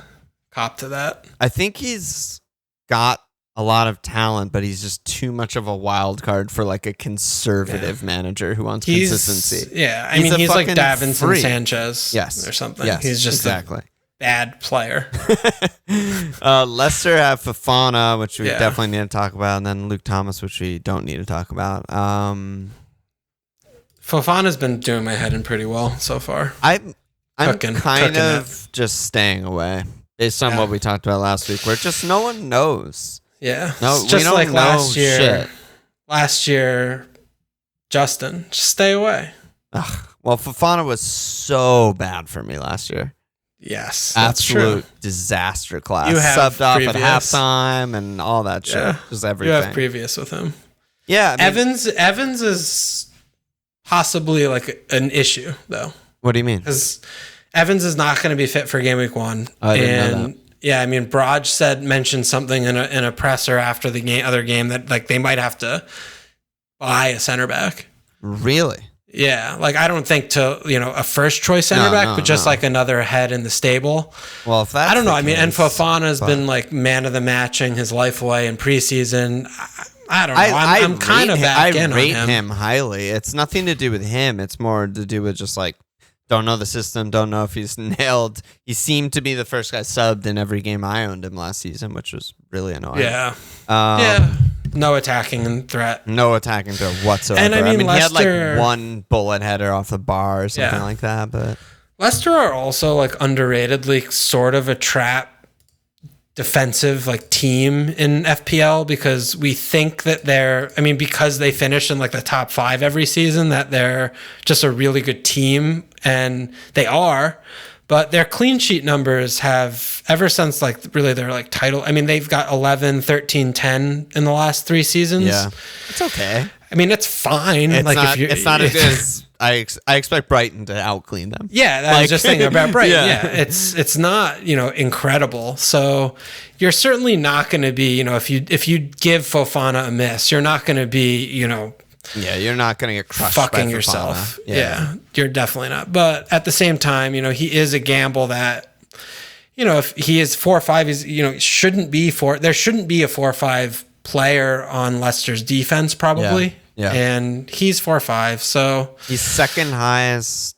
cop to that. I think he's got a lot of talent, but he's just too much of a wild card for like a conservative manager who wants consistency. Yeah, he's like Davinson Sanchez, or something. Yes, he's just a bad player. Leicester have Fofana, which we definitely need to talk about, and then Luke Thomas, which we don't need to talk about. Fofana's been doing my head in pretty well so far. I'm kind of just staying away based on what we talked about last week, where just no one knows. Yeah, no, it's just we don't like know last year. Shit. Last year, Justin, just stay away. Ugh. Well, Fofana was so bad for me last year. Yes, that's absolute true. Disaster class. You have subbed off at halftime and all that shit. Just everything. You have previous with him. Yeah, Evans is possibly like an issue though. What do you mean? Because Evans is not going to be fit for game week 1. I didn't know that. Yeah, Braj mentioned something in a presser after the other game that like they might have to buy a center back. Really? Yeah, like I don't think to a first choice center back, but just like another head in the stable. Well, if that's I don't know. And Fofana's been like man of the matching his life away in preseason. I don't know. I'm kind of back in on him. I rate him highly. It's nothing to do with him. It's more to do with just like don't know the system. Don't know if he's nailed. He seemed to be the first guy subbed in every game I owned him last season, which was really annoying. Yeah. No attacking threat. No attacking threat whatsoever. And Leicester, he had like one bullet header off the bar or something like that. But Leicester are also like underratedly sort of a trap defensive like team in FPL because we think that because they finish in like the top 5 every season that they're just a really good team, and they are. But their clean sheet numbers have, ever since like really their like title, they've got 11, 13, 10 in the last 3 seasons. Yeah, it's okay. It's fine. It's not as good as I expect Brighton to outclean them. Yeah, I was just thinking about Brighton. Yeah, it's not incredible. So you're certainly not going to be if you give Fofana a miss, you're not going to be Yeah, you're not going to get crushed fucking by yourself. Yeah, you're definitely not. But at the same time, he is a gamble that, if he is 4-5, he's, shouldn't be 4. There shouldn't be a 4-5 player on Leicester's defense probably. and he's 4.5. So he's second highest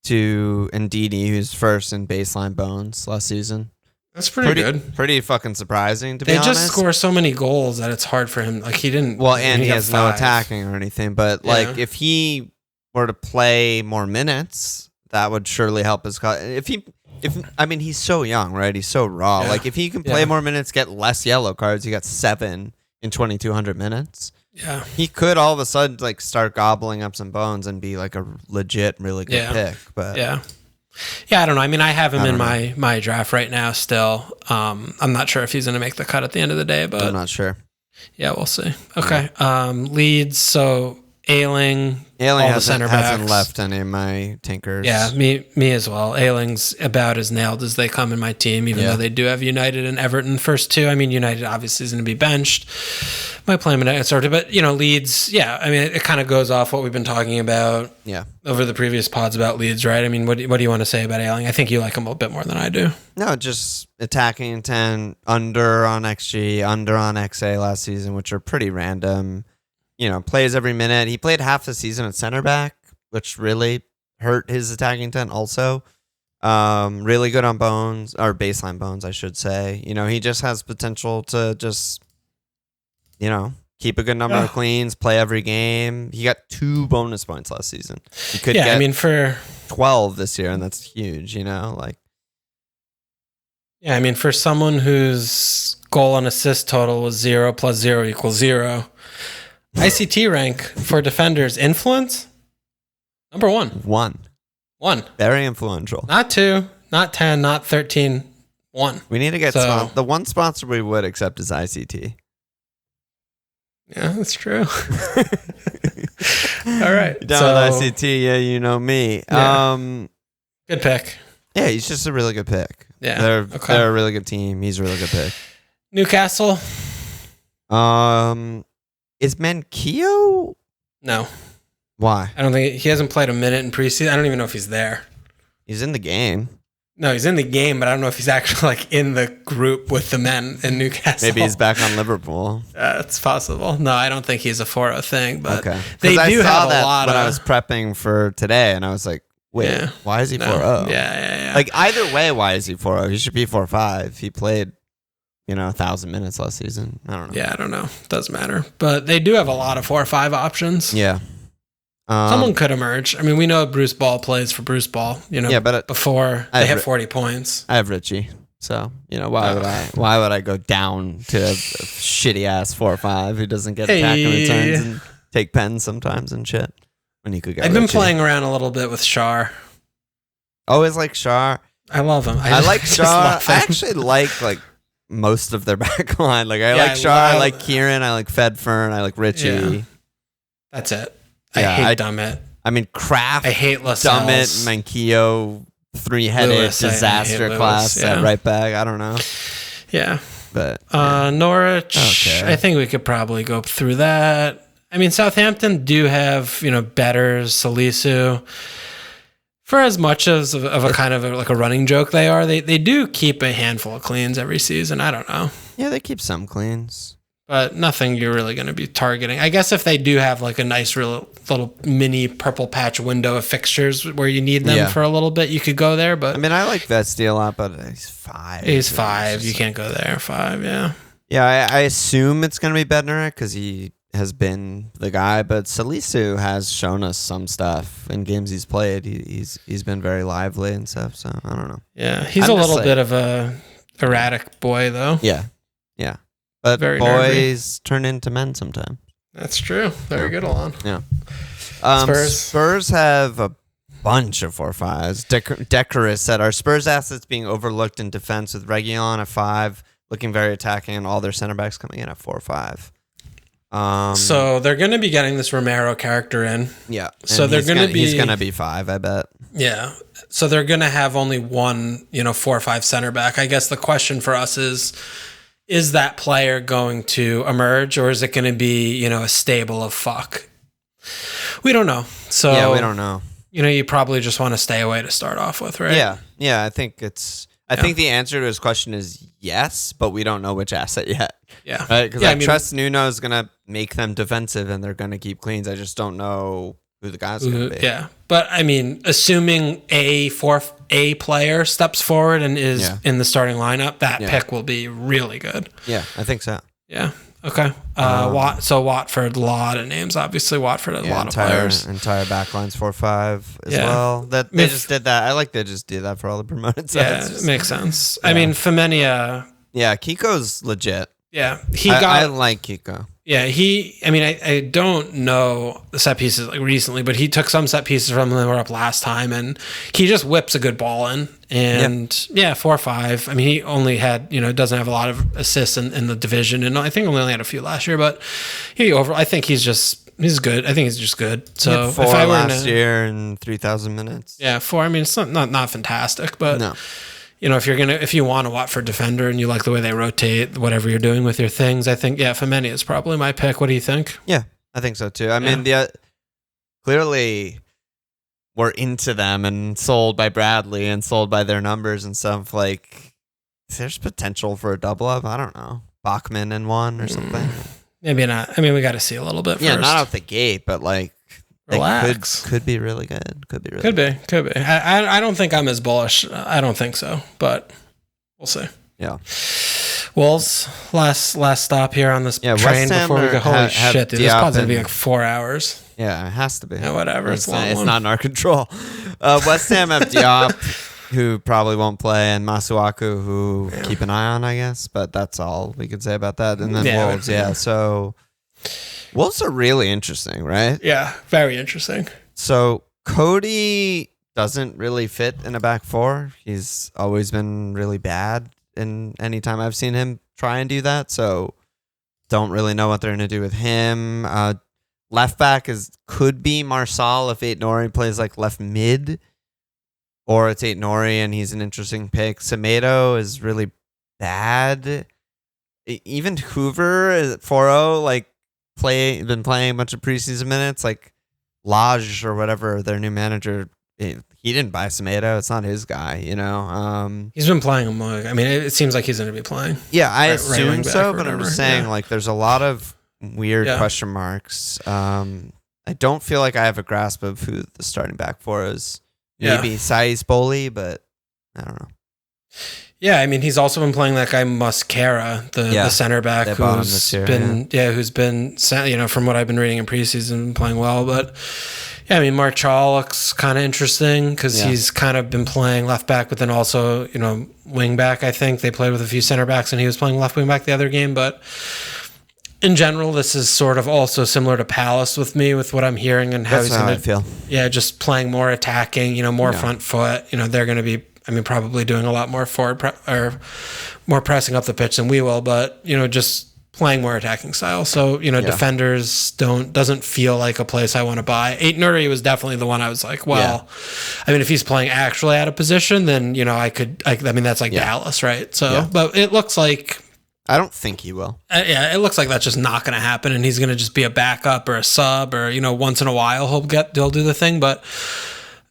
to Ndidi, who's first in baseline bones last season. That's pretty good. Pretty fucking surprising, to be honest. They just score so many goals that it's hard for him. Like, he didn't... Well, and he has no attacking or anything. But, like, if he were to play more minutes, that would surely help his... I mean, he's so young, right? He's so raw. Like, if he can play more minutes, get less yellow cards, he got 7 in 2,200 minutes. Yeah. He could all of a sudden, like, start gobbling up some bones and be, like, a legit, really good pick. But Yeah, I don't know. I mean, I have him in my draft right now still. I'm not sure if he's going to make the cut at the end of the day, but... I'm not sure. Yeah, we'll see. Okay. Leeds, so Ayling hasn't left any of my tinkers. Yeah, me as well. Ayling's about as nailed as they come in my team, even though they do have United and Everton first two. I mean, United obviously is going to be benched. Might play him in sort of, but Leeds. Yeah, I mean, it kind of goes off what we've been talking about. Yeah. Over the previous pods about Leeds, right? I mean, what do you want to say about Ayling? I think you like him a bit more than I do. No, just attacking intent, under on XG, under on XA last season, which are pretty random. Plays every minute. He played half the season at center back, which really hurt his attacking intent also. Really good on bones, or baseline bones, I should say. He just has potential to just, keep a good number of cleans, play every game. He got 2 bonus points last season. He could get for 12 this year, and that's huge, like. Yeah, I mean, for someone whose goal and assist total was 0 plus 0 equals 0, ICT rank for defenders influence number 1. 1. Very influential. Not 2, not 10, not 13. 1. We need to get the one sponsor we would accept is ICT. Yeah, that's true. All right. Down with ICT, yeah, you know me. Yeah. Good pick. Yeah, he's just a really good pick. Yeah. They're a really good team. He's a really good pick. Newcastle. Is Manquillo? No. Why? I don't think he hasn't played a minute in preseason. I don't even know if he's there. He's in the game. No, he's in the game, but I don't know if he's actually in the group with the men in Newcastle. Maybe he's back on Liverpool. It's possible. No, I don't think he's a 4-0 thing, but they do have a lot when I was prepping for today, and I was like, wait, why is he 4-0? Yeah. Like, either way, why is he 4-0? He should be 4-5. He played 1,000 minutes last season. I don't know. Yeah, I don't know. Doesn't matter. But they do have a lot of 4 or 5 options. Yeah. Someone could emerge. I mean, we know Bruce Ball plays for Bruce Ball, but before they hit 40 points. I have Richie. So, why would I go down to a shitty ass 4 or 5 who doesn't get attacking returns and take pens sometimes and shit when you could get I've been playing around a little bit with Shar. Always like Shar. I love him. I like Shar. I actually like most of their back line. Like, I like Shar, I like Kieran, I like Fedfern, I like Richie. Yeah. That's it. I hate Dummett. I mean, Kraft. I hate Lascelles. Dummett, Manquillo, 3-headed disaster class at right back. I don't know. Yeah. But Norwich, I think we could probably go through that. I mean, Southampton do have, better Salisu. For as much as of a kind of like a running joke they are, they do keep a handful of cleans every season. I don't know. Yeah, they keep some cleans. But nothing you're really going to be targeting. I guess if they do have like a nice little mini purple patch window of fixtures where you need them for a little bit, you could go there. But I mean, I like Vesti a lot, but he's 5. He's 5. You can't go there. 5, yeah. Yeah, I assume it's going to be Bednarik because he has been the guy, but Salisu has shown us some stuff in games he's played. He's been very lively and stuff, so I don't know. Yeah, he's a little bit of a erratic boy, though. Yeah. But very boys turn into men sometimes. That's true. Very good, Alon. Yeah. Spurs have a bunch of 4-5s. Decorous said, our Spurs assets being overlooked in defense with Reguilon at 5, looking very attacking, and all their center backs coming in at 4-5. So they're going to be getting this Romero character in. Yeah. So they're going to be... He's going to be 5, I bet. Yeah. So they're going to have only one, 4 or 5 center back. I guess the question for us is that player going to emerge, or is it going to be, a stable of fuck? We don't know. So yeah, we don't know. You probably just want to stay away to start off with, right? Yeah. I think I think the answer to his question is yes, but we don't know which asset yet. Yeah. Right? Because I trust Nuno is going to make them defensive and they're going to keep cleans. I just don't know who the guys are going to be. Yeah. But I mean, assuming a player steps forward and is in the starting lineup, that pick will be really good. Yeah, I think so. Yeah. Okay. Watford, a lot of names. Obviously, Watford has a lot of players. Entire backline's 4-5 as well. That they just did that. I like they just did that for all the promoted sides. Yeah, it makes sense. Yeah. I mean, Femenia. Yeah, Kiko's legit. Yeah, I like Kiko. Yeah, I don't know the set pieces like recently, but he took some set pieces from them that were up last time, and he just whips a good ball in. And 4-5. I mean, he only had, doesn't have a lot of assists in the division, and I think only had a few last year, but I think he's good. I think he's just good. So if I were last year in 3,000 minutes. Yeah, 4. I mean, it's not fantastic, but no. If you want a Watford defender and you like the way they rotate, whatever you're doing with your things, I think, Femenia is probably my pick. What do you think? Yeah, I think so too. I mean, clearly we're into them and sold by Bradley and sold by their numbers and stuff. Like, there's potential for a double up. I don't know. Bachmann in one or something. Maybe not. I mean, we got to see a little bit first. Yeah, not out the gate, but like, relax. Could be really good. Could be. I don't think I'm as bullish. I don't think so, but we'll see. Yeah. Wolves, last stop here on this train before we go. Holy shit, dude! This pod's gonna be like 4 hours. Yeah, it has to be. Yeah, whatever. It's not in our control. West Ham have Diop, who probably won't play, and Masuaku, who keep an eye on, I guess. But that's all we could say about that. And then Wolves, so. Wolves are really interesting, right? Yeah, very interesting. So Cody doesn't really fit in a back four. He's always been really bad in any time I've seen him try and do that. So don't really know what they're going to do with him. Left back could be Marsal if Aït-Nouri plays like left mid, or it's Aït-Nouri and he's an interesting pick. Semedo is really bad. Even Hoover at 4-0, like, been playing a bunch of preseason minutes, like Lodge or whatever, their new manager. He didn't buy Semedo. It's not his guy, He's been playing him. I mean, it seems like he's going to be playing. Yeah, I assume so, but I'm just saying, like, there's a lot of weird question marks. I don't feel like I have a grasp of who the starting back four is. Maybe Saiz Boli, but I don't know. Yeah, I mean, he's also been playing that guy Muscara, the center back, who's been, from what I've been reading in preseason, playing well. But yeah, I mean, Mark Chaw looks kind of interesting because he's kind of been playing left back, but then also, wing back. I think they played with a few center backs, and he was playing left wing back the other game. But in general, this is sort of also similar to Palace with me, with what I'm hearing and how he's going to feel. Yeah, just playing more attacking, more front foot. They're going to be, probably doing a lot more more pressing up the pitch than we will, but just playing more attacking style. So defenders doesn't feel like a place I want to buy. Aït-Nouri was definitely the one I was like, if he's playing actually out of position, then that's like Dallas, right? So, but it looks like I don't think he will. It looks like that's just not going to happen, and he's going to just be a backup or a sub, or once in a while he'll do the thing, but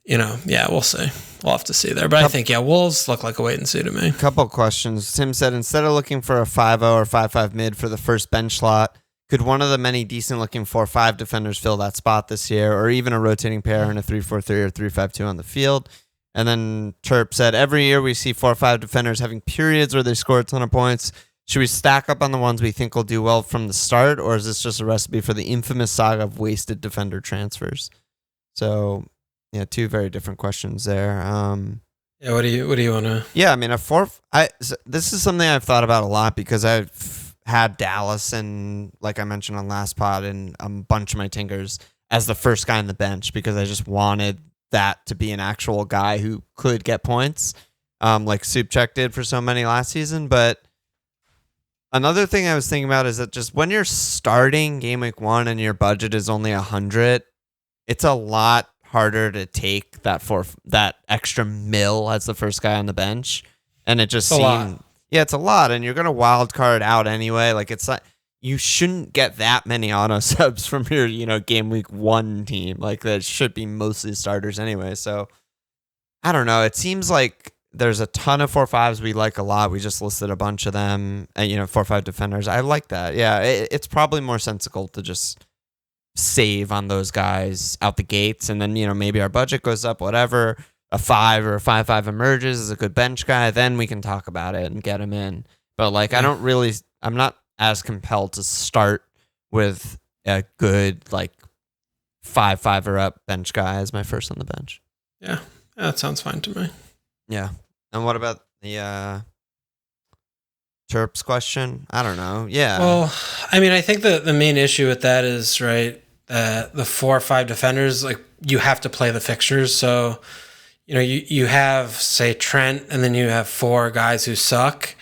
we'll see. We'll have to see there. But I think, Wolves look like a wait and see to me. Couple questions. Tim said, instead of looking for a 5-0 or 5-5 mid for the first bench slot, could one of the many decent-looking 4-5 defenders fill that spot this year, or even a rotating pair in a 3-4-3 or 3-5-2 on the field? And then Terp said, every year we see 4-5 defenders having periods where they score a ton of points. Should we stack up on the ones we think will do well from the start, or is this just a recipe for the infamous saga of wasted defender transfers? So... yeah, two very different questions there. What do you want to? Yeah, I mean, this is something I've thought about a lot because I've had Dallas and, like I mentioned on last pod, and a bunch of my tinkers as the first guy on the bench because I just wanted that to be an actual guy who could get points, like Supchak did for so many last season. But another thing I was thinking about is that just when you're starting game week 1 and your budget is only 100, it's a lot harder to take that extra mil as the first guy on the bench, and it just seemed it's a lot, and you're gonna wild card out anyway. Like, it's not, you shouldn't get that many auto subs from your game week 1 team. Like, that should be mostly starters anyway. So I don't know. It seems like there's a ton of 4-5s we like a lot. We just listed a bunch of them. And, 4-5 defenders. I like that. Yeah, it's probably more sensible to just save on those guys out the gates. And then, maybe our budget goes up, whatever. A 5 or a 5-5 emerges as a good bench guy. Then we can talk about it and get him in. But, I'm not as compelled to start with a good, 5-5 or up bench guy as my first on the bench. Yeah, that sounds fine to me. Yeah. And what about the Terps question? I don't know. Yeah. Well, I think the main issue with that is, right, the 4 or 5 defenders, you have to play the fixtures. So, you have, say, Trent, and then you have 4 guys who suck.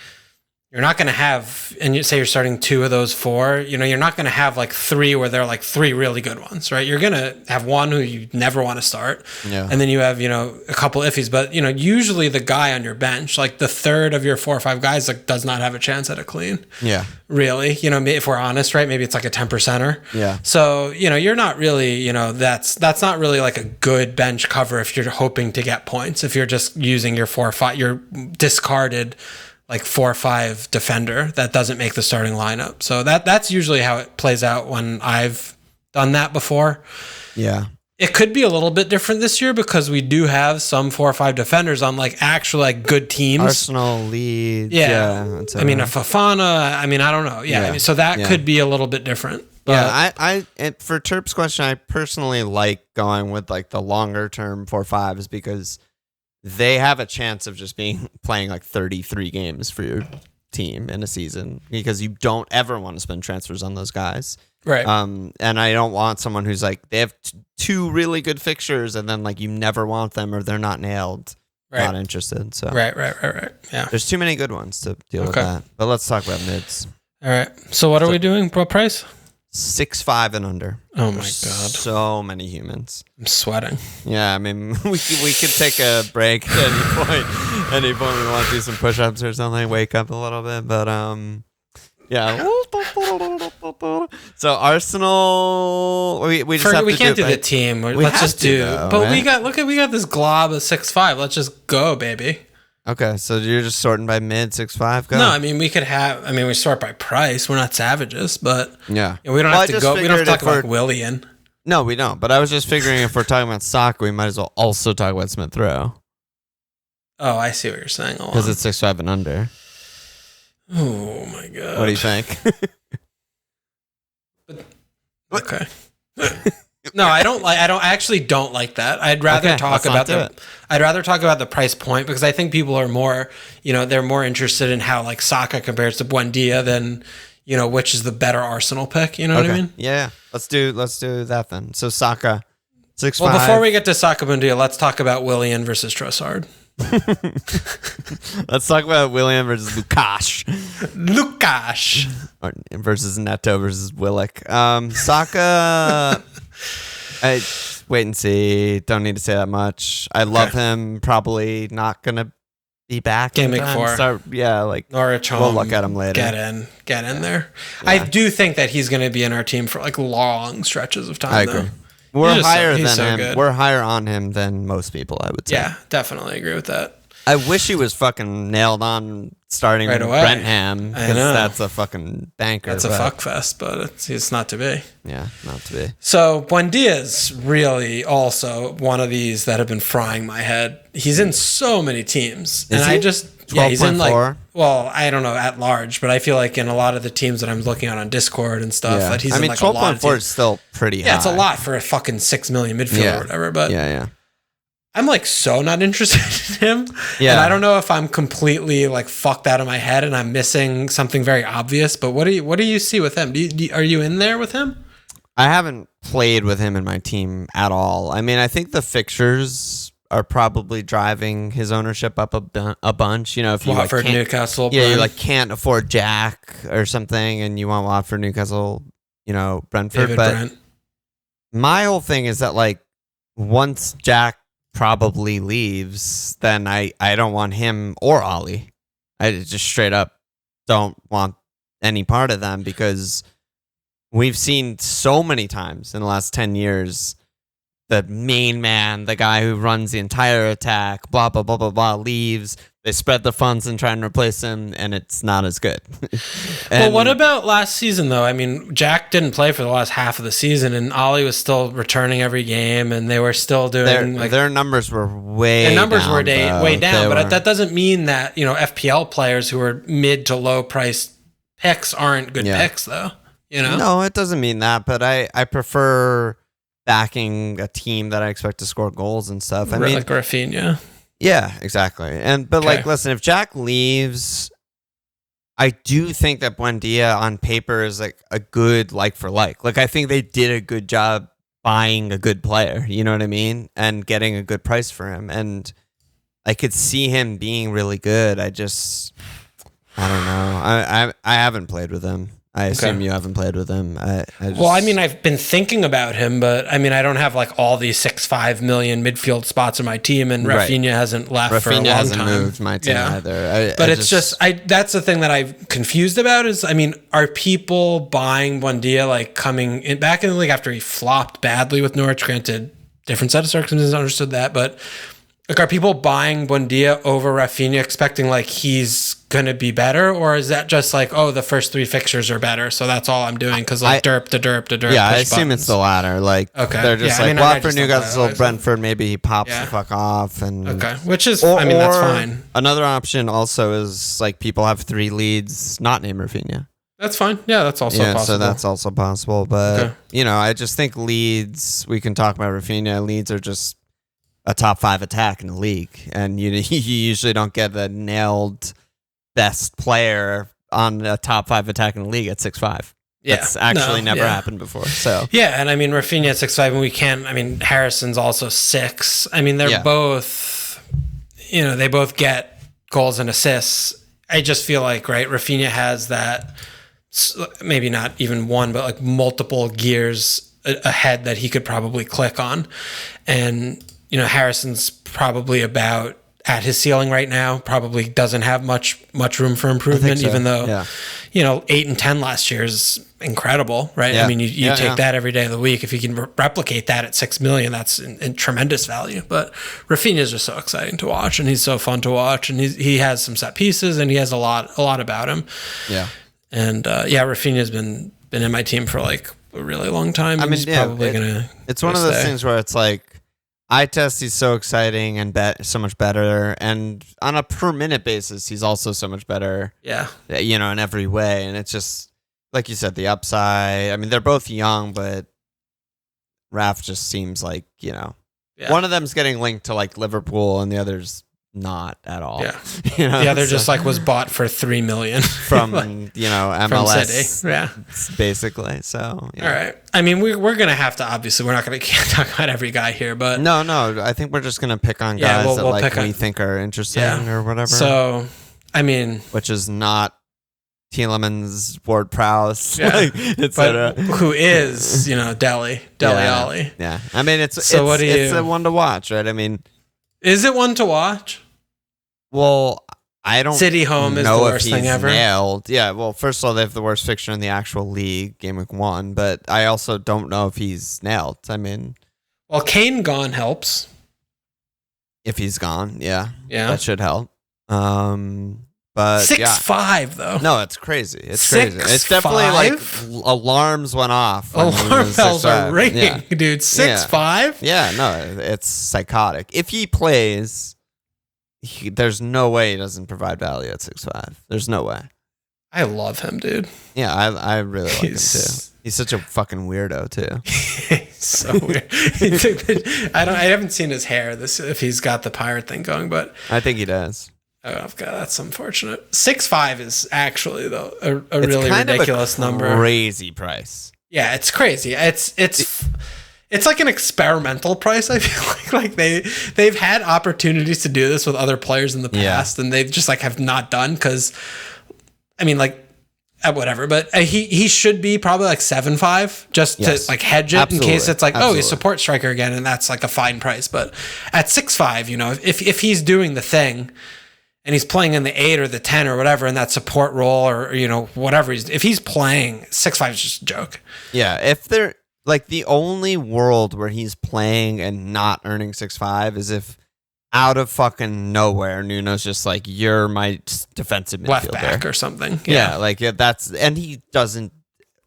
You're not going to have, and you say you're starting 2 of those 4, you're not going to have 3 where they're 3 really good ones, right? You're going to have 1 who you never want to start. Yeah. And then you have, a couple iffies, but, usually the guy on your bench, the third of your 4 or 5 guys, does not have a chance at a clean. Yeah. Really, if we're honest, right? Maybe it's a 10%er. Yeah. So, you're not really, that's not really a good bench cover if you're hoping to get points. If you're just using your 4 or 5, your discarded 4 or 5 defender that doesn't make the starting lineup. So that's usually how it plays out when I've done that before. Yeah. It could be a little bit different this year because we do have some 4 or 5 defenders on actual good teams. Arsenal, Leeds. Yeah. A Fofana. I don't know. Yeah. So that could be a little bit different. But I for Terp's question, I personally like going with the longer term 4-5s because they have a chance of just playing 33 games for your team in a season because you don't ever want to spend transfers on those guys. Right. And I don't want someone who's they have 2 really good fixtures and then you never want them or they're not nailed. Right. Not interested. So Right. Yeah. There's too many good ones to deal with that. But let's talk about mids. All right. So what are we doing? What price? 6'5" and under. Oh my god! So many humans. I'm sweating. Yeah, we could take a break at any point we want to do some push-ups or something. Wake up a little bit, but yeah. So Arsenal, we just have we to can't do the team. Let's just do. But right? we got this glob of 6'5". Let's just go, baby. Okay, so you're just sorting by mid 6'5"? Go. No, we could have. We sort by price. We're not savages, but yeah, we don't have to go. We don't have to talk about Willian. No, we don't. But I was just figuring if we're talking about Saka, we might as well also talk about Smith Rowe. Oh, I see what you're saying. Because it's 6'5" and under. Oh my god! What do you think? Okay. No, I don't like. I actually don't like that. I'd rather talk about the price point because I think people are more, they're more interested in how Saka compares to Buendia than, which is the better Arsenal pick. You know what I mean? Yeah. Let's do that then. So Saka, 6'5". Well, before we get to Saka Buendia, let's talk about Willian versus Trossard. Let's talk about Willian versus Lukash. Versus Neto versus Willock. Saka. I wait and see. Don't need to say that much. I love him. Probably not gonna be back. Game week 4. Norwich home. We'll look at him later. Get in there. Yeah. I do think that he's gonna be in our team for long stretches of time. I agree. We're higher than him. Good. We're higher on him than most people, I would say. Yeah, definitely agree with that. I wish he was fucking nailed on starting right away. Brentham because that's a fucking banker. That's a fuck fest, but it's not to be. Yeah, not to be. So Buendia's really also one of these that have been frying my head. He's in so many teams, and I just he's in well, I don't know at large, but I feel like in a lot of the teams that I'm looking at on Discord and stuff, that he's in a lot of teams. 12.4 is still pretty high. Yeah, it's a lot for a fucking 6 million midfielder or whatever. But yeah. I'm so not interested in him. Yeah. And I don't know if I'm completely fucked out of my head and I'm missing something very obvious, but what do you see with him? Are you in there with him? I haven't played with him in my team at all. I think the fixtures are probably driving his ownership up a bunch. If you Watford, Newcastle, you can't afford Jack or something and you want Watford, Newcastle, Brentford. Brent. My whole thing is that once Jack probably leaves, then I don't want him or Ollie. I just straight up don't want any part of them because we've seen so many times in the last 10 years the main man, the guy who runs the entire attack, blah, blah, blah, blah, blah, leaves. They spread the funds and try and replace him, and it's not as good. Well, what about last season, though? I mean, Jack didn't play for the last half of the season, and Ollie was still returning every game, and they were still doing... Their numbers were way down. Their numbers were way They down, but were, that doesn't mean that, FPL players who are mid to low price picks aren't good picks, though. No, it doesn't mean that, but I prefer backing a team that I expect to score goals and stuff. I mean, like Rafinha. Yeah, exactly. But listen, if Jack leaves, I do think that Buendia on paper is like a good like for like. Like I think they did a good job buying a good player, you know what I mean? And getting a good price for him. And I could see him being really good. I don't know. I haven't played with him. I assume you haven't played with him. I've been thinking about him, but I don't have like all these 6-5 million midfield spots in my team, and Rafinha hasn't left for a long time. Rafinha hasn't moved my team either. That's the thing that I'm confused about is, are people buying Buendia like coming in back in the league after he flopped badly with Norwich? Granted, different set of circumstances, understood that, but like, are people buying Buendia over Rafinha expecting like he's gonna be better, or is that just like, oh, the first 3 fixtures are better, so that's all I'm doing because like derp. Yeah, I assume it's the latter. Like, they're just Watford, Newcastle, Brentford. Maybe he pops the fuck off, and which is that's fine. Another option also is like people have 3 leads not named Rafinha. That's fine. Yeah, that's also possible. So that's also possible. But I just think Leeds. We can talk about Rafinha. Leeds are just a top 5 attack in the league, and you usually don't get a nailed best player on a top 5 attack in the league at 6'5". Yeah, that's actually never happened before. So and Rafinha at 6'5", and we can't. Harrison's also 6. They're both, they both get goals and assists. I just feel like Rafinha has that, maybe not even one, but like multiple gears ahead that he could probably click on, and Harrison's probably about at his ceiling right now, probably doesn't have much room for improvement, even though, 8 and 10 last year is incredible, right? Yeah. You take that every day of the week. If you can replicate that at 6 million, that's in tremendous value. But Rafinha is just so exciting to watch, and he's so fun to watch, and he has some set pieces, and he has a lot about him. Yeah. And Rafinha's been in my team for like a really long time. He's probably gonna. It's one of those things where it's like, eye test, he's so exciting and so much better, and on a per minute basis, he's also so much better. Yeah, in every way, and it's just like you said, the upside. They're both young, but Raf just seems like one of them's getting linked to like Liverpool, and the other's not at all. Yeah, the other just like was bought for 3 million from MLS. From City. Yeah, basically. So all right. We're gonna have to, obviously we're not gonna talk about every guy here, but no. I think we're just gonna pick on guys that we think are interesting or whatever. So which is not Tielemans, Ward-Prowse, etc. Who is Dele Alli? Yeah, it's a one to watch, right? Is it one to watch? Well, I don't City home is the worst thing ever. Nailed. Yeah, well, first of all, they have the worst fixture in the actual league, game week 1, but I also don't know if he's nailed. Well, Kane gone helps. If he's gone, yeah, that should help. But 6'5" though. No, it's crazy. It's crazy. It's definitely like alarms went off. Alarm bells are ringing, dude. 6'5". Yeah, no, it's psychotic. If he plays, there's no way he doesn't provide value at 6'5". There's no way. I love him, dude. Yeah, I really like him too. He's such a fucking weirdo too. He's so weird. I haven't seen his hair. If he's got the pirate thing going, but I think he does. Oh, that's unfortunate. 6'5" is actually though a really ridiculous number. Crazy price. Yeah, it's crazy. It's like an experimental price. I feel like they've had opportunities to do this with other players in the past, and they've just like have not done because, whatever. But he should be probably like 7'5" just to like hedge it in case it's like, oh, he's support striker again, and that's like a fine price. But at 6'5", if he's doing the thing, and he's playing in the 8 or the 10 or whatever in that support role or whatever if he's playing, 6'5" is just a joke. Yeah, if they're like the only world where he's playing and not earning 6.5 is if out of fucking nowhere Nuno's just like, you're my defensive midfielder. Left back or something. That's, and he doesn't,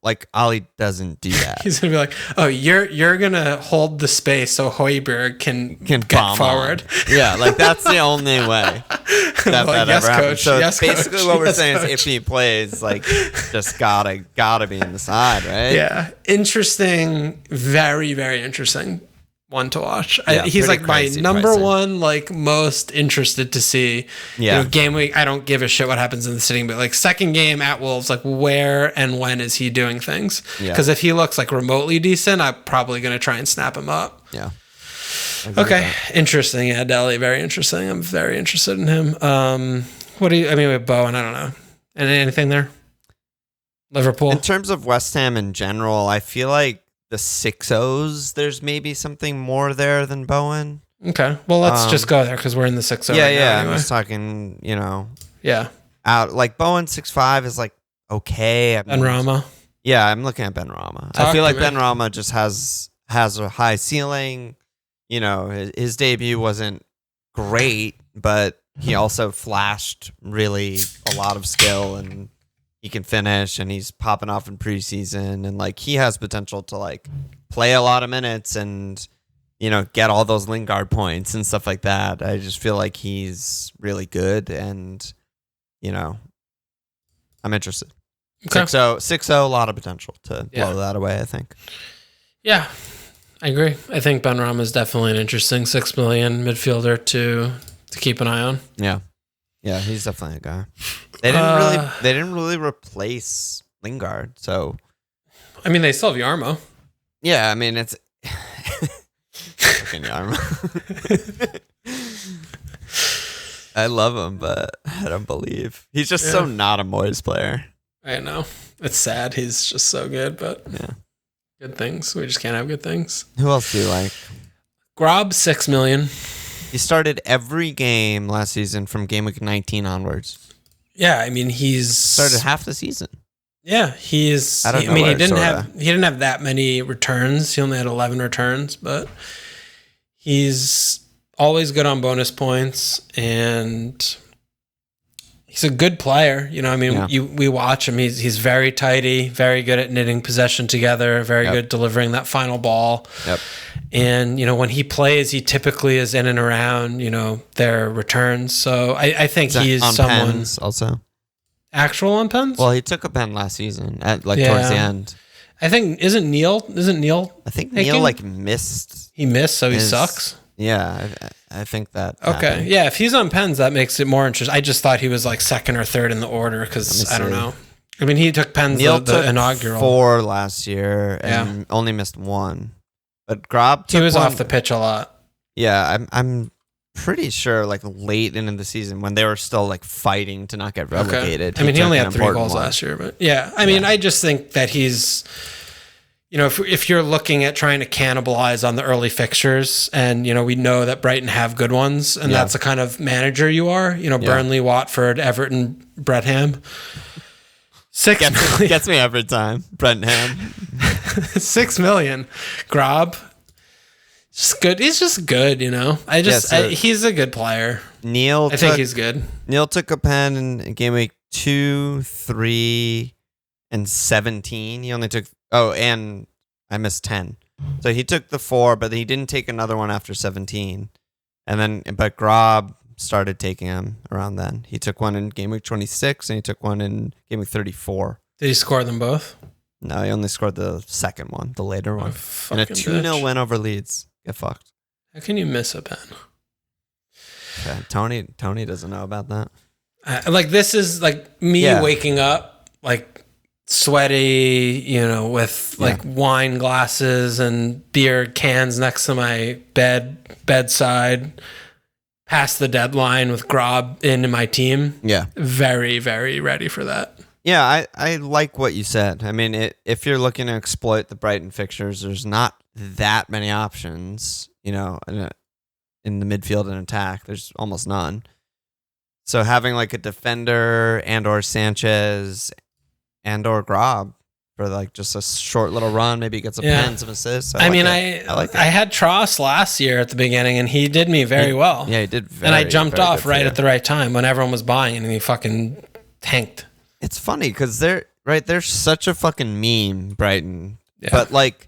like, Ali doesn't do that. He's gonna be like, oh, you're gonna hold the space so Højbjerg can get forward. Yeah, like that's the only way that yes, ever happens. coach. So yes, basically coach. what we're yes, saying coach. is if he plays, like, just gotta be in the side, right? Yeah, interesting, very, very interesting one to watch. Yeah, He's like my number pricing. one, like most interested to see. Yeah. Game week. I don't give a shit what happens in the sitting, but like second game at Wolves, like where and when is he doing things? Because if he looks like remotely decent, I'm probably gonna try and snap him up. Yeah. Okay, interesting. Yeah, Dele, very interesting. I'm very interested in him. What do you? I mean, with Bowen, I don't know. Anything there? Liverpool. In terms of West Ham in general, I feel like the 6-0s, there's maybe something more there than Bowen. Okay, well, let's just go there because we're in the 6-0 right now. Anyway. I'm just talking, Yeah. out. Like, Bowen 6.5 is, like, okay. Benrahma. Yeah, I'm looking at Benrahma. I feel like Benrahma just has a high ceiling. His debut wasn't great, but he also flashed really a lot of skill, and he can finish, and he's popping off in preseason, and like he has potential to like play a lot of minutes and get all those Lingard points and stuff like that. I just feel like he's really good, and I'm interested. Okay. 6-0, a lot of potential to blow that away, I think. Yeah, I agree. I think Benrahma is definitely an interesting 6 million midfielder to keep an eye on. Yeah, he's definitely a guy. They didn't really replace Lingard, so I mean they still have Yarmo. Yeah, I mean it's fucking Yarmo. I love him, but I don't believe he's just so not a Moyes player. I know. It's sad. He's just so good, but good things. We just can't have good things. Who else do you like? Grob, 6 million. He started every game last season from game week 19 onwards. Yeah, I mean he's started half the season. Yeah, he didn't have that many returns. He only had 11 returns, but he's always good on bonus points, and he's a good player. We watch him. He's very tidy, very good at knitting possession together, very good delivering that final ball. Yep. And, when he plays, he typically is in and around, their returns. So I think he's on someone pens also. Actual on pens? Well, he took a pen last season at towards the end. I think isn't Neil? I think Neil missed. He missed, so he sucks. Yeah, I think that. Okay, happened. yeah. If he's on pens, that makes it more interesting. I just thought he was like second or third in the order because I don't know. I mean, he took pens Neil the took inaugural 4 last year and only missed 1. But Grob took he was one, off the pitch a lot. Yeah, I'm pretty sure late into the season when they were still fighting to not get relegated. Okay. I mean, he only had 3 goals last year, but I mean, I just think that he's, if you're looking at trying to cannibalize on the early fixtures, and we know that Brighton have good ones, and that's the kind of manager you are. Burnley, Watford, Everton, Bretham. 6 million gets me every time. Brentham. 6 million. Grob. Just good. He's just good, he's a good player. I think he's good. Neil took a pen in game week 2, 3, and 17. He only took and I missed 10. So he took the 4, but he didn't take another one after 17. But Grob started taking him around then. He took one in game week 26 and he took one in game week 34. Did he score them both? No, he only scored the second one, the later one. In a 2-0 win over Leeds. Get fucked. How can you miss a pen? Okay, Tony doesn't know about that. This is me waking up sweaty, with wine glasses and beer cans next to my bedside, past the deadline with Grob in my team. Yeah. Very, very ready for that. Yeah, I like what you said. I mean, if you're looking to exploit the Brighton fixtures, there's not that many options, in the midfield and attack. There's almost none. So having a defender and or Sanchez and or Grob for like just a short little run. Maybe he gets some pens, some assists. I had Tross last year at the beginning, and he did me very well. Yeah, he did. And I jumped off right at the right time when everyone was buying, and he fucking tanked. It's funny because they're such a fucking meme, Brighton. Yeah. But like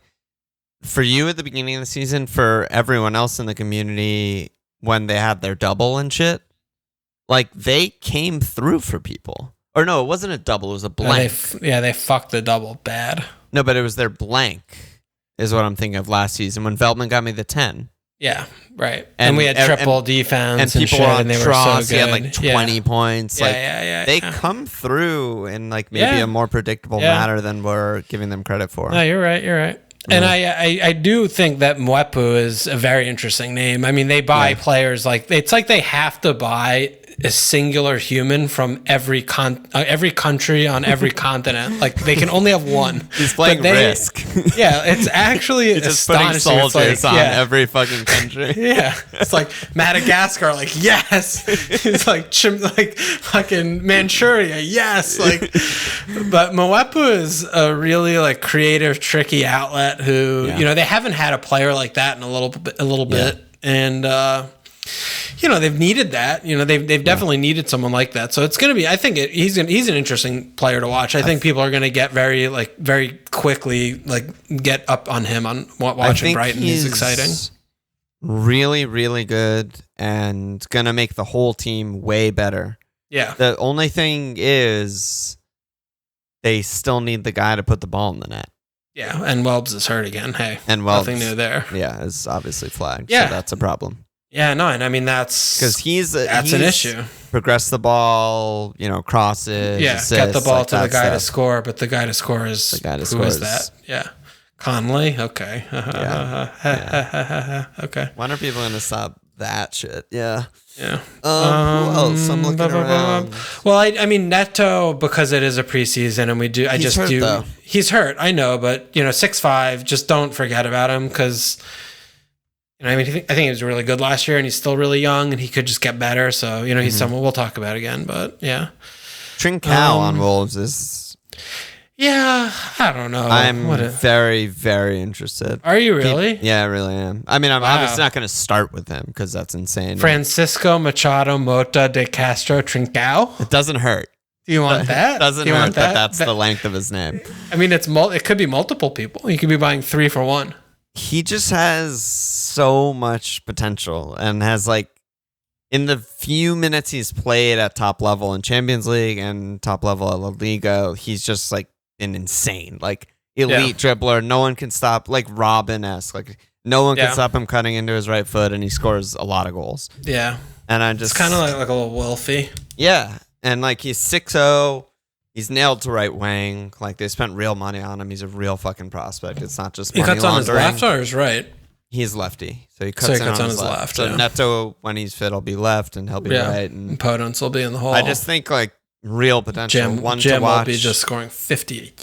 for you at the beginning of the season, for everyone else in the community when they had their double and shit, like they came through for people. Or no, it wasn't a double, it was a blank. They fucked the double bad. No, but it was their blank is what I'm thinking of last season when Veltman got me the 10. Yeah, right. And we had triple defense and people were on and they Tross, were so good. He had like 20 points. Yeah, they come through in like maybe a more predictable manner than we're giving them credit for. No, you're right. And I do think that Mwepu is a very interesting name. I mean, they buy players like it's like they have to buy a singular human from every country on every continent. Like they can only have one. He's playing Risk. Yeah, it's actually He's just putting soldiers on every fucking country. Yeah, it's like Madagascar. Like yes, it's like fucking Manchuria. Yes, like. But Mwepu is a really like creative, tricky outlet. Who they haven't had a player like that in a little bit, and. They've needed that. They've definitely needed someone like that. So it's going to be. I think he's an interesting player to watch. I think people are going to get very quickly get up on him on watching Brighton. He's exciting. Really, really good, and going to make the whole team way better. Yeah. The only thing is, they still need the guy to put the ball in the net. Yeah, and Welbs is hurt again. Hey, and Welbs, nothing new there. Yeah, is obviously flagged. Yeah, so that's a problem. Yeah, no, and I mean that's because he's an issue. Progress the ball, crosses. Yeah, assists, get the ball to the guy stuff. To score, but the guy to score is who is that? Yeah, Conley. Okay. Okay. When are people gonna stop that shit? Yeah. Yeah. Who else? I'm looking around. Well, I mean Neto because it is a preseason and we do. He's hurt, though. He's hurt. I know, but 6'5". Just don't forget about him because. I mean, I think he was really good last year, and he's still really young, and he could just get better. So, he's someone we'll talk about again. But yeah, Trincao on Wolves is. Yeah, I don't know. I'm very, very interested. Are you really? Yeah, I really am. I mean, I'm obviously not going to start with him because that's insane. Francisco Machado Mota de Castro Trincao. It doesn't hurt. Do you want that? It doesn't hurt that's the length of his name. I mean, it could be multiple people. You could be buying 3 for 1. He just has so much potential and has in the few minutes he's played at top level in Champions League and top level at La Liga, he's just an insane, elite dribbler. No one can stop, Robin-esque. No one can stop him cutting into his right foot and he scores a lot of goals. Yeah. And I just... It's kind of like a little Wilfie. Yeah. And he's 6'0". He's nailed to right wing. They spent real money on him. He's a real fucking prospect. It's not just money laundering. He cuts on his left or his right? He's lefty. So he cuts on his left. So Neto, when he's fit, will be left and he'll be right. And Podence will be in the hole. I just think real potential. Jim will be just scoring 50.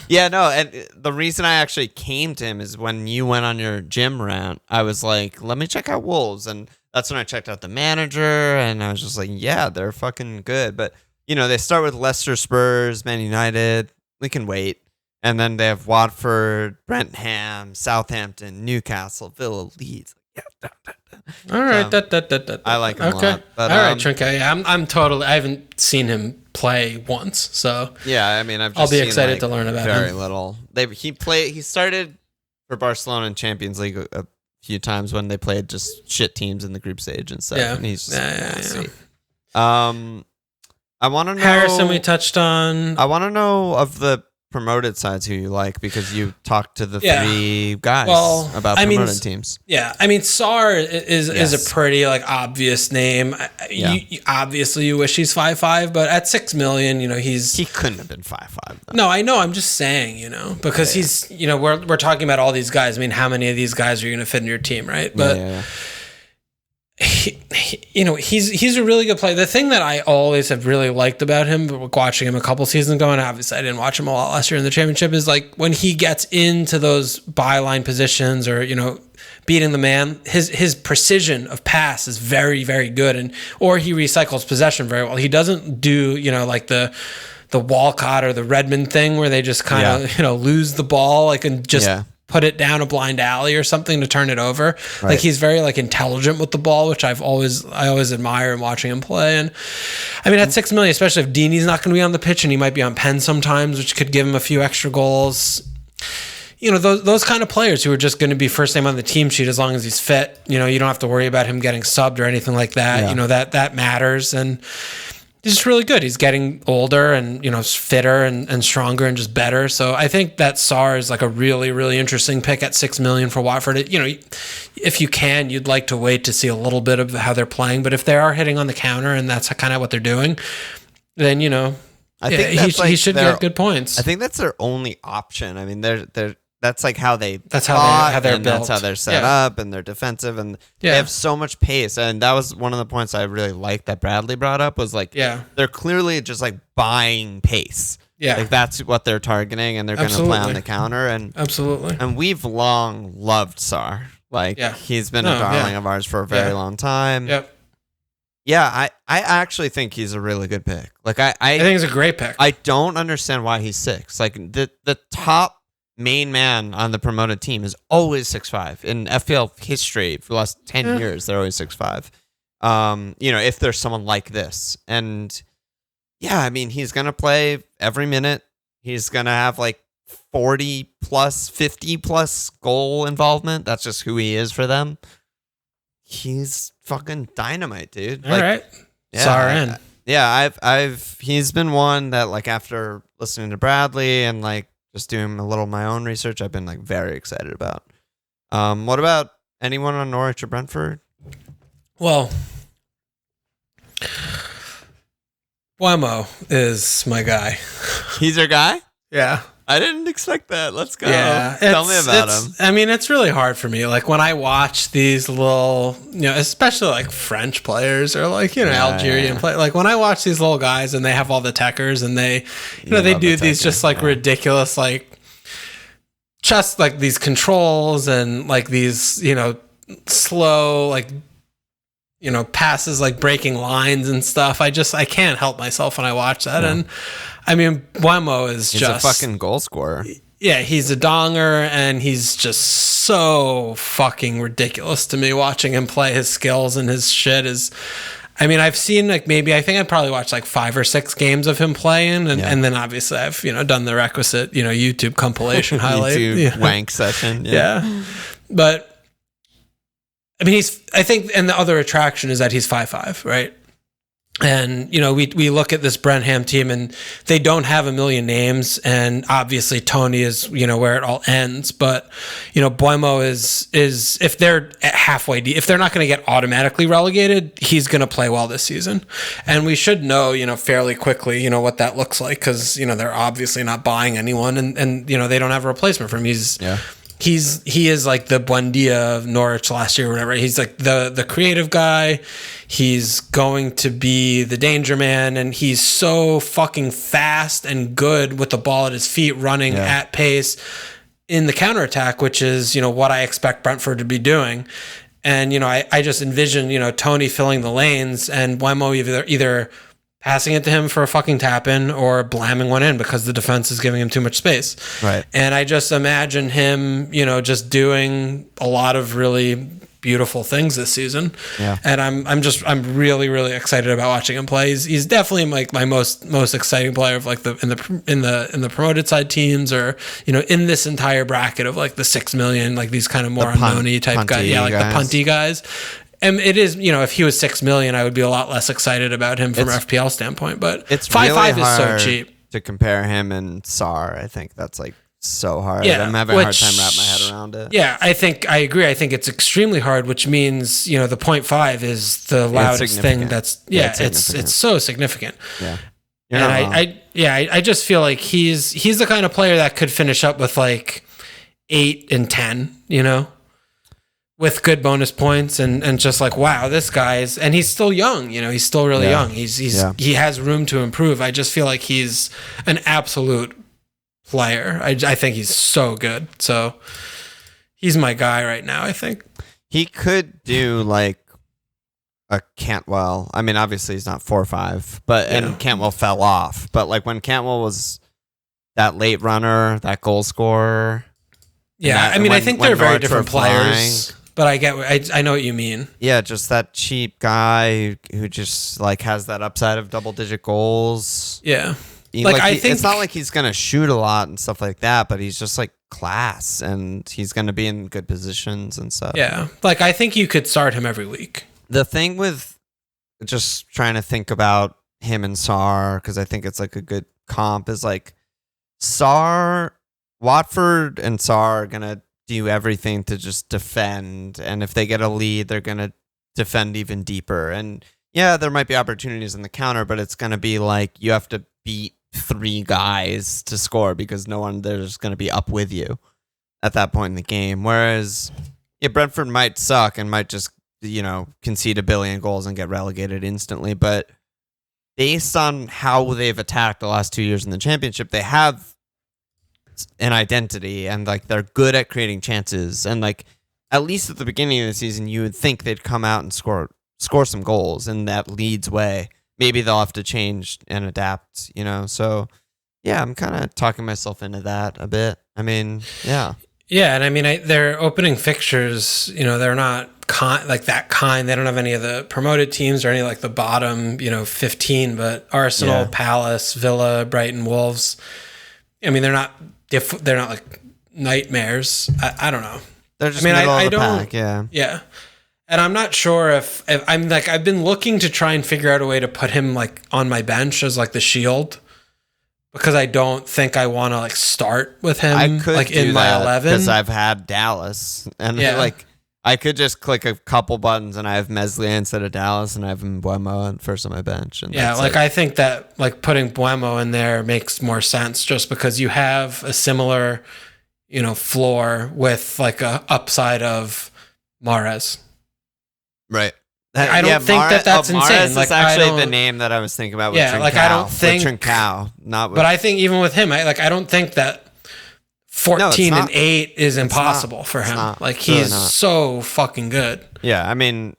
Yeah, no. And the reason I actually came to him is when you went on your gym rant, I was like, let me check out Wolves. And that's when I checked out the manager. And I was just like, yeah, they're fucking good. But they start with Leicester, Spurs, Man United. We can wait. And then they have Watford, Brentford, Southampton, Newcastle, Villa, Leeds. Yeah. All right. I like him a lot. But, all right, Trinke. I'm totally... I haven't seen him play once, so... Yeah, I mean, I'll be excited to learn about him. Very little. He started for Barcelona in Champions League a few times when they played just shit teams in the group stage and stuff. Yeah. And he's just yeah. I want to know... Harrison we touched on. I want to know of the promoted sides who you like because you talked to the 3 guys about promoted teams. Yeah. I mean, Sarr is a pretty obvious name. Yeah. You wish he's 5'5", but at $6 million, he couldn't have been 5'5". though. No, I know. I'm just saying, because he's, we're talking about all these guys. I mean, how many of these guys are you going to fit in your team, right? But he's a really good player. The thing that I always have really liked about him, watching him a couple seasons ago, and obviously I didn't watch him a lot last year in the championship, is when he gets into those byline positions or beating the man, his precision of pass is very, very good, or he recycles possession very well. He doesn't do the the Walcott or the Redmond thing where they just kind of, lose the ball, like, and just put it down a blind alley or something to turn it over. Right. Like, he's very like intelligent with the ball, which I always admire in watching him play. And I mean, at $6 million, especially if Deeney's not going to be on the pitch and he might be on Penn sometimes, which could give him a few extra goals. Those kind of players who are just going to be first name on the team sheet as long as he's fit. You don't have to worry about him getting subbed or anything like that. Yeah. That matters. And he's just really good. He's getting older and, fitter and stronger and just better. So I think that Sarr is like a really, really interesting pick at $6 million for Watford. If you can, you'd like to wait to see a little bit of how they're playing. But if they are hitting on the counter and that's kind of what they're doing, then, I think he should get good points. I think that's their only option. I mean, that's like how they're built. That's how they're set up, and they're defensive, and they have so much pace. And that was one of the points I really liked that Bradley brought up was like, they're clearly just like buying pace. Yeah, like that's what they're targeting, and they're going to play on the counter. And absolutely, and we've long loved Sarr. Like he's been a darling of ours for a very long time. Yep. Yeah, I actually think he's a really good pick. Like I think he's a great pick. I don't understand why he's 6. Like the top main man on the promoted team is always 6'5". In FPL history for the last 10 years, they're always 6'5". If there's someone like this. And I mean, he's gonna play every minute. He's gonna have like 40 plus, 50 plus goal involvement. That's just who he is for them. He's fucking dynamite, dude. All right. Yeah, he's been one that like after listening to Bradley and like just doing a little of my own research, I've been like very excited about. What about anyone on Norwich or Brentford? Well, Buemo is my guy. He's your guy? Yeah. I didn't expect that. Let's go. Yeah, tell me about him. I mean, it's really hard for me. Like when I watch these little, especially like French players or like, Algerian players. Like when I watch these little guys and they have all the techers and they, they do these just like ridiculous, like just like these controls and like these, slow, like, passes, like breaking lines and stuff. I can't help myself when I watch that. And I mean, Buemo he's a fucking goal scorer. Yeah, he's a donger, and he's just so fucking ridiculous to me watching him play. His skills and his shit is... I mean, I've seen like I think I'd probably watched like 5 or 6 games of him playing, and then obviously I've done the requisite YouTube compilation highlight, YouTube wank session. Yeah, but I mean I think, and the other attraction is that he's 5'5", right? And, we look at this Brenham team and they don't have a million names. And obviously Tony is, where it all ends. But, Buemo is if they're at halfway deep, if they're not going to get automatically relegated, he's going to play well this season. And we should know, fairly quickly, what that looks like. Because, they're obviously not buying anyone and they don't have a replacement for him. He is like the Buendia of Norwich last year or whatever. He's like the creative guy. He's going to be the danger man, and he's so fucking fast and good with the ball at his feet, running at pace in the counterattack, which is, what I expect Brentford to be doing. And, I just envision, Tony filling the lanes and Buemo either passing it to him for a fucking tap-in or blamming one in because the defense is giving him too much space. Right. And I just imagine him, just doing a lot of really beautiful things this season. Yeah. And I'm really, really excited about watching him play. He's definitely like my most exciting player of like in the promoted side teams, or, in this entire bracket of like the 6 million, like these kind of more unknown-y type guys. Yeah, like the punty guys. And it is, if he was 6 million, I would be a lot less excited about him from an FPL standpoint. But it's 5.5 is so cheap to compare him and Sarr. I think that's like so hard. Yeah, I'm having a hard time wrapping my head around it. Yeah, I agree. I think it's extremely hard, which means the 0.5 is the loudest thing. That's it's so significant. Yeah, and I just feel like he's the kind of player that could finish up with like 8 and 10. With good bonus points and just like, wow, this guy's, and he's still young, he's still really young. He has room to improve. I just feel like he's an absolute player. I think he's so good. So he's my guy right now, I think. He could do like Cantwell. I mean, obviously he's not 4-5, but and Cantwell fell off. But like when Cantwell was that late runner, that goal scorer. Yeah, I mean, I think they're very different players. But I know what you mean. Yeah, just that cheap guy who just like has that upside of double-digit goals. Yeah. I think it's not like he's gonna shoot a lot and stuff like that, but he's just like class and he's gonna be in good positions and stuff. Yeah, like I think you could start him every week. The thing with just trying to think about him and Sarr, because I think it's like a good comp, is like Watford and Sarr are gonna do everything to just defend, and if they get a lead, they're gonna defend even deeper. And yeah, there might be opportunities in the counter, but it's gonna be like you have to beat 3 guys to score because no one there's going to be up with you at that point in the game. Whereas Brentford might suck and might just, concede a billion goals and get relegated instantly. But based on how they've attacked the last 2 years in the championship, they have an identity and like they're good at creating chances. And like at least at the beginning of the season, you would think they'd come out and score some goals in that Leeds way. Maybe they'll have to change and adapt, So, yeah, I'm kind of talking myself into that a bit. I mean, yeah. Yeah, and I mean, their opening fixtures, they're not that kind. They don't have any of the promoted teams or any like the bottom, 15. But Arsenal, Palace, Villa, Brighton, Wolves. I mean, they're not like nightmares. I don't know. They're just middle of the pack, yeah. Yeah. And I'm not sure if I'm like, I've been looking to try and figure out a way to put him like on my bench as like the shield, because I don't think I want to like start with him in my 11 because I've had Dallas and like I could just click a couple buttons and I have Meslier instead of Dallas and I have Mbeumo first on my bench. And I think that like putting Mbeumo in there makes more sense just because you have a similar, floor with like a upside of Mahrez. Right. I don't think that's insane. Like, actually the name that I was thinking about. With Trincao, like I don't think Trincao, not. But I think even with him, I don't think that 14 and 8 is impossible for him. Like he's so fucking good. Yeah, I mean,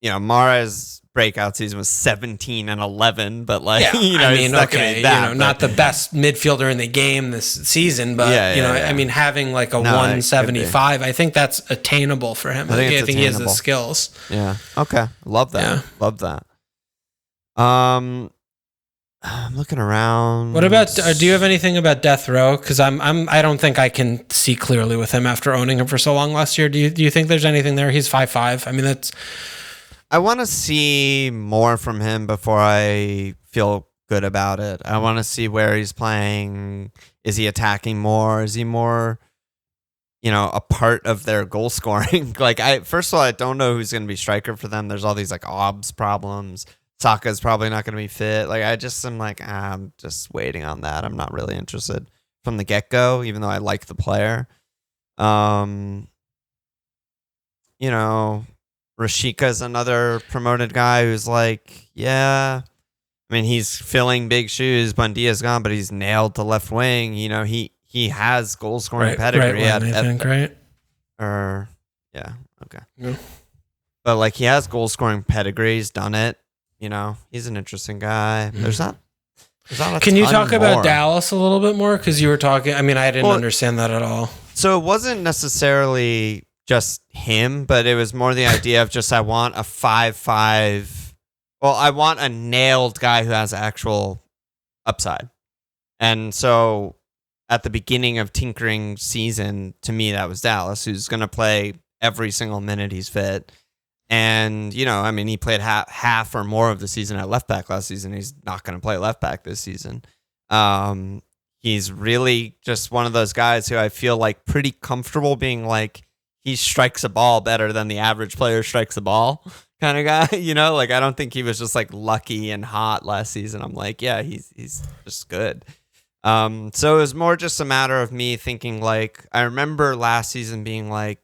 Mahrez breakout season was 17 and 11, but like not the best midfielder in the game this season, but I mean having like a 175, I think that's attainable for him. I think he has the skills. Yeah. Okay. Love that. Yeah. Love that. I'm looking around. What about? Do you have anything about Death Row? Because I don't think I can see clearly with him after owning him for so long last year. Do you think there's anything there? He's 5'5". I mean that's. I want to see more from him before I feel good about it. I want to see where he's playing. Is he attacking more? Is he more, a part of their goal scoring? First of all, I don't know who's going to be striker for them. There's all these like OBS problems. Saka's probably not going to be fit. I'm just waiting on that. I'm not really interested from the get-go, even though I like the player. Rashika's another promoted guy who's like, I mean, he's filling big shoes. Buendia's gone, but he's nailed to left wing. He has goal scoring pedigree. Right. Okay. Yeah. But like he has goal scoring pedigree. He's done it. He's an interesting guy. There's not Can you talk about Dallas a little bit more? Because you were talking. I mean, I didn't understand that at all. So it wasn't necessarily just him, but it was more the idea of just I want a 5'5". Well, I want a nailed guy who has actual upside. And so at the beginning of tinkering season, to me, that was Dallas, who's going to play every single minute he's fit. And, he played half or more of the season at left back last season. He's not going to play left back this season. He's really just one of those guys who I feel like pretty comfortable being like, he strikes a ball better than the average player strikes a ball kind of guy, I don't think he was just like lucky and hot last season. I'm like, yeah, he's just good. So it was more just a matter of me thinking like, I remember last season being like,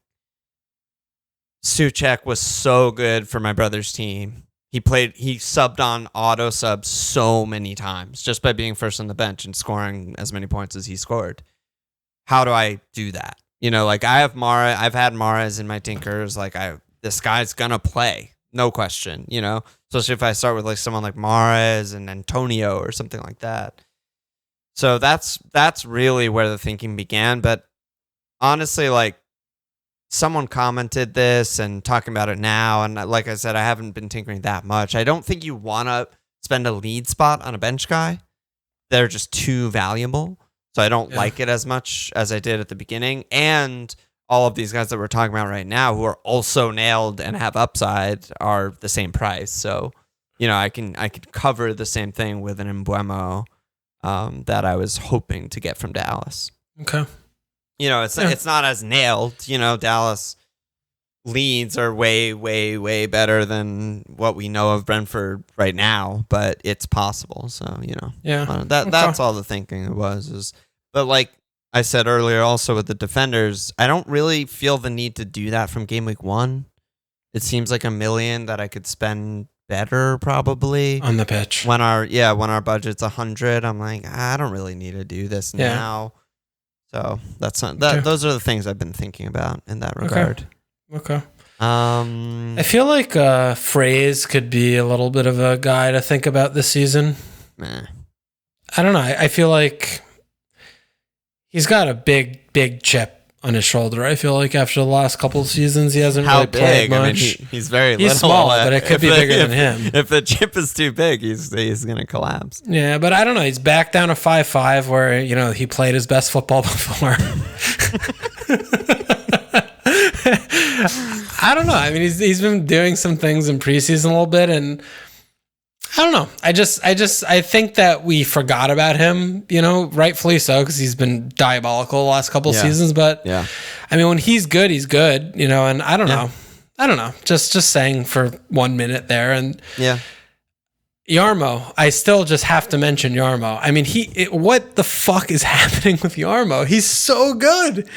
Souček was so good for my brother's team. He subbed on auto subs so many times just by being first on the bench and scoring as many points as he scored. How do I do that? I've had Mahrez in my tinkers. This guy's gonna play. no question, especially if I start with like someone like Mahrez and Antonio or something like that. So that's really where the thinking began. But honestly, like, someone commented this and talking about it now, and like I said, I haven't been tinkering that much. I don't think you want to spend a lead spot on a bench guy. They're just too valuable. So I don't like it as much as I did at the beginning. And all of these guys that we're talking about right now who are also nailed and have upside are the same price. So, I could cover the same thing with an Mbeumo that I was hoping to get from Dallas. Okay. It's not as nailed. Dallas leads are way, way, way better than what we know of Brentford right now, but it's possible. So, that's all the thinking it was. But like I said earlier, also with the defenders, I don't really feel the need to do that from game week 1. It seems like $1 million that I could spend better probably on the pitch when our budget's 100. I'm like, I don't really need to do this now. So that's not that. Okay. Those are the things I've been thinking about in that regard. Okay. I feel like Fraze could be a little bit of a guy to think about this season. Meh. I don't know. I feel like he's got a big chip on his shoulder. I feel like after the last couple of seasons, he hasn't really played much. I mean, he's very little. He's small, but it could be bigger than him. If the chip is too big, he's going to collapse. Yeah, but I don't know. He's back down to 5'5", where he played his best football before. I don't know. I mean, he's been doing some things in preseason a little bit, and I don't know. I think that we forgot about him, rightfully so, because he's been diabolical the last couple of seasons. But I mean, when he's good, and I don't know. I don't know. Just saying for 1 minute there. And Yarmo, I still just have to mention Yarmo. I mean, what the fuck is happening with Yarmo? He's so good.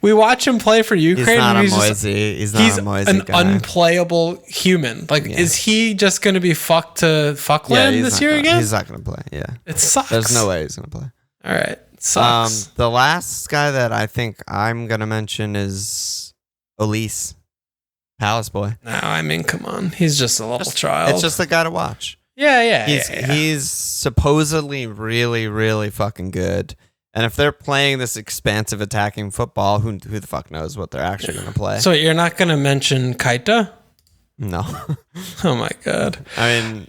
We watch him play for Ukraine. He's not a Moisey. He's not a Moisey an guy. Unplayable human. Like, is he just going to be fucked to fuckland this year again? He's not going to play. Yeah. It sucks. There's no way he's going to play. All right. It sucks. The last guy that I think I'm going to mention is Elise, Palace boy. No, I mean, come on. He's just a little child. It's just a guy to watch. Yeah. He's supposedly really, really fucking good. And if they're playing this expansive attacking football, who the fuck knows what they're actually going to play? So you're not going to mention Keita? No. Oh my God. I mean,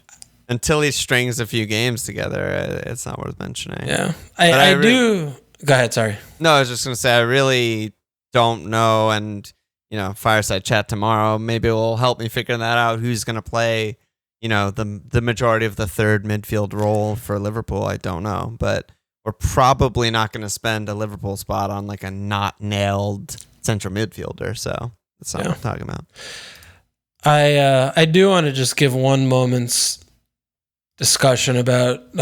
until he strings a few games together, it's not worth mentioning. Yeah. I do. Go ahead. Sorry. No, I was just going to say, I really don't know. And, fireside chat tomorrow, maybe will help me figure that out. Who's going to play, the majority of the third midfield role for Liverpool. I don't know, but we're probably not going to spend a Liverpool spot on like a not nailed central midfielder. So that's not what I'm talking about. I do want to just give one moment's discussion about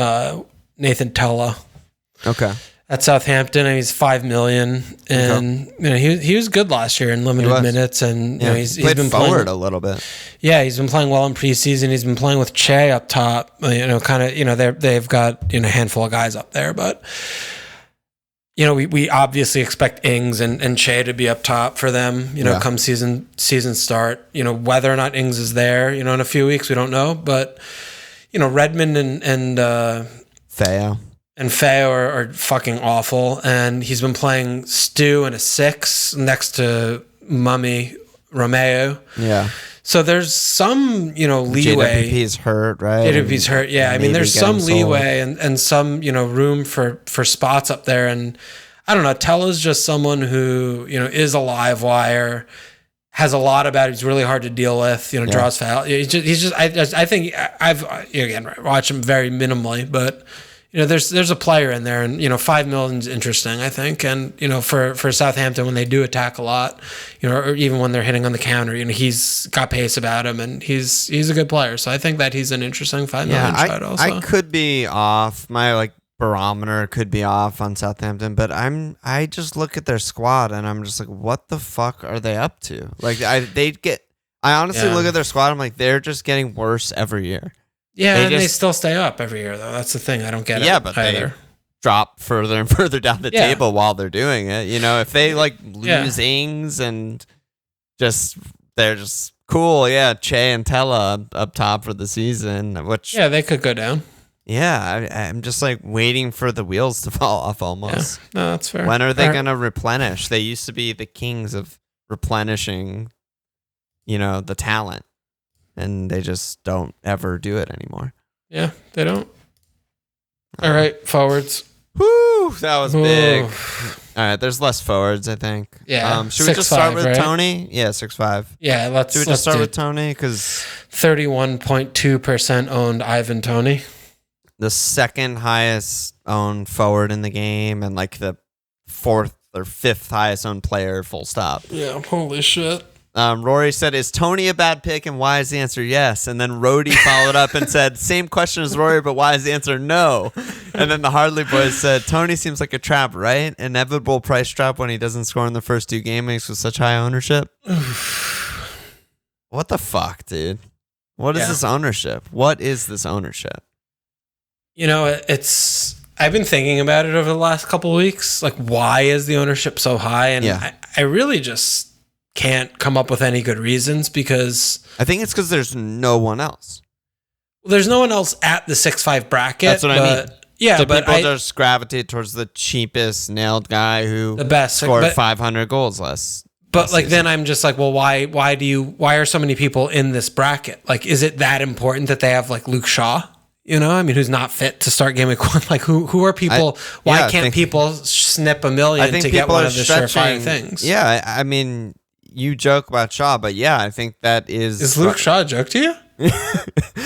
Nathan Tella. Okay. At Southampton, he's $5 million, and he was good last year in limited minutes, and he's been forward a little bit. Yeah, he's been playing well in preseason. He's been playing with Che up top. They've got a handful of guys up there, but we obviously expect Ings and Che to be up top for them. Come season start. Whether or not Ings is there, in a few weeks, we don't know, but Redmond and Theo. And Feo are fucking awful. And he's been playing Stu in a 6 next to Mummy Romeo. Yeah. So there's some, leeway. JWP's hurt, right? JWP's hurt, yeah. I mean, there's some leeway and some, room for spots up there. And I don't know, Tella's just someone who, is a live wire, has a lot about it. He's really hard to deal with, draws foul. I think I've, again, watched him very minimally, but... there's a player in there, and $5 million is interesting, I think, and for Southampton when they do attack a lot, or even when they're hitting on the counter, he's got pace about him, and he's a good player. So I think that he's an interesting $5 million shot. Also, I could be off. My barometer could be off on Southampton, but I just look at their squad and I'm just like, what the fuck are they up to? I honestly look at their squad. I'm like, they're just getting worse every year. Yeah, they still stay up every year, though. That's the thing. I don't get it. Yeah, but either. They drop further and further down the table while they're doing it. If they lose Ings and they're just cool. Yeah, Che and Tella up top for the season. Which they could go down. Yeah, I'm just like waiting for the wheels to fall off almost. Yeah. No, that's fair. When are they going to replenish? They used to be the kings of replenishing, the talent, and they just don't ever do it anymore. Yeah, they don't. All right, forwards. Whoo, that was big. All right, there's less forwards, I think. Yeah. Should we just start with Tony? Yeah, 6'5". Yeah, let's. Should we just start with Tony? Because 31.2% owned Ivan Toney. The second highest owned forward in the game, and like the fourth or fifth highest owned player, full stop. Yeah, holy shit. Rory said, is Tony a bad pick? And why is the answer yes? And then Rhodey followed up and said, same question as Rory, but why is the answer no? And then the Hardley boys said, Tony seems like a trap, right? Inevitable price trap when he doesn't score in the first 2 game weeks with such high ownership. What the fuck, dude? What is this ownership? What is this ownership? I've been thinking about it over the last couple of weeks. Like, why is the ownership so high? And I really just can't come up with any good reasons, because I think it's because there's no one else. Well, there's no one else at the 6'5" bracket. That's what I mean. Yeah, so but people just gravitate towards the cheapest nailed guy who the best scored 500 goals less. But like, then I'm just like, well, why are so many people in this bracket? Like, is it that important that they have like Luke Shaw? Who's not fit to start game week 1? Like, who are people? Why can't people snip $1 million to get one of the surefire things? Yeah, I mean, you joke about Shaw, but yeah, I think that is. Is Luke Shaw a joke to you?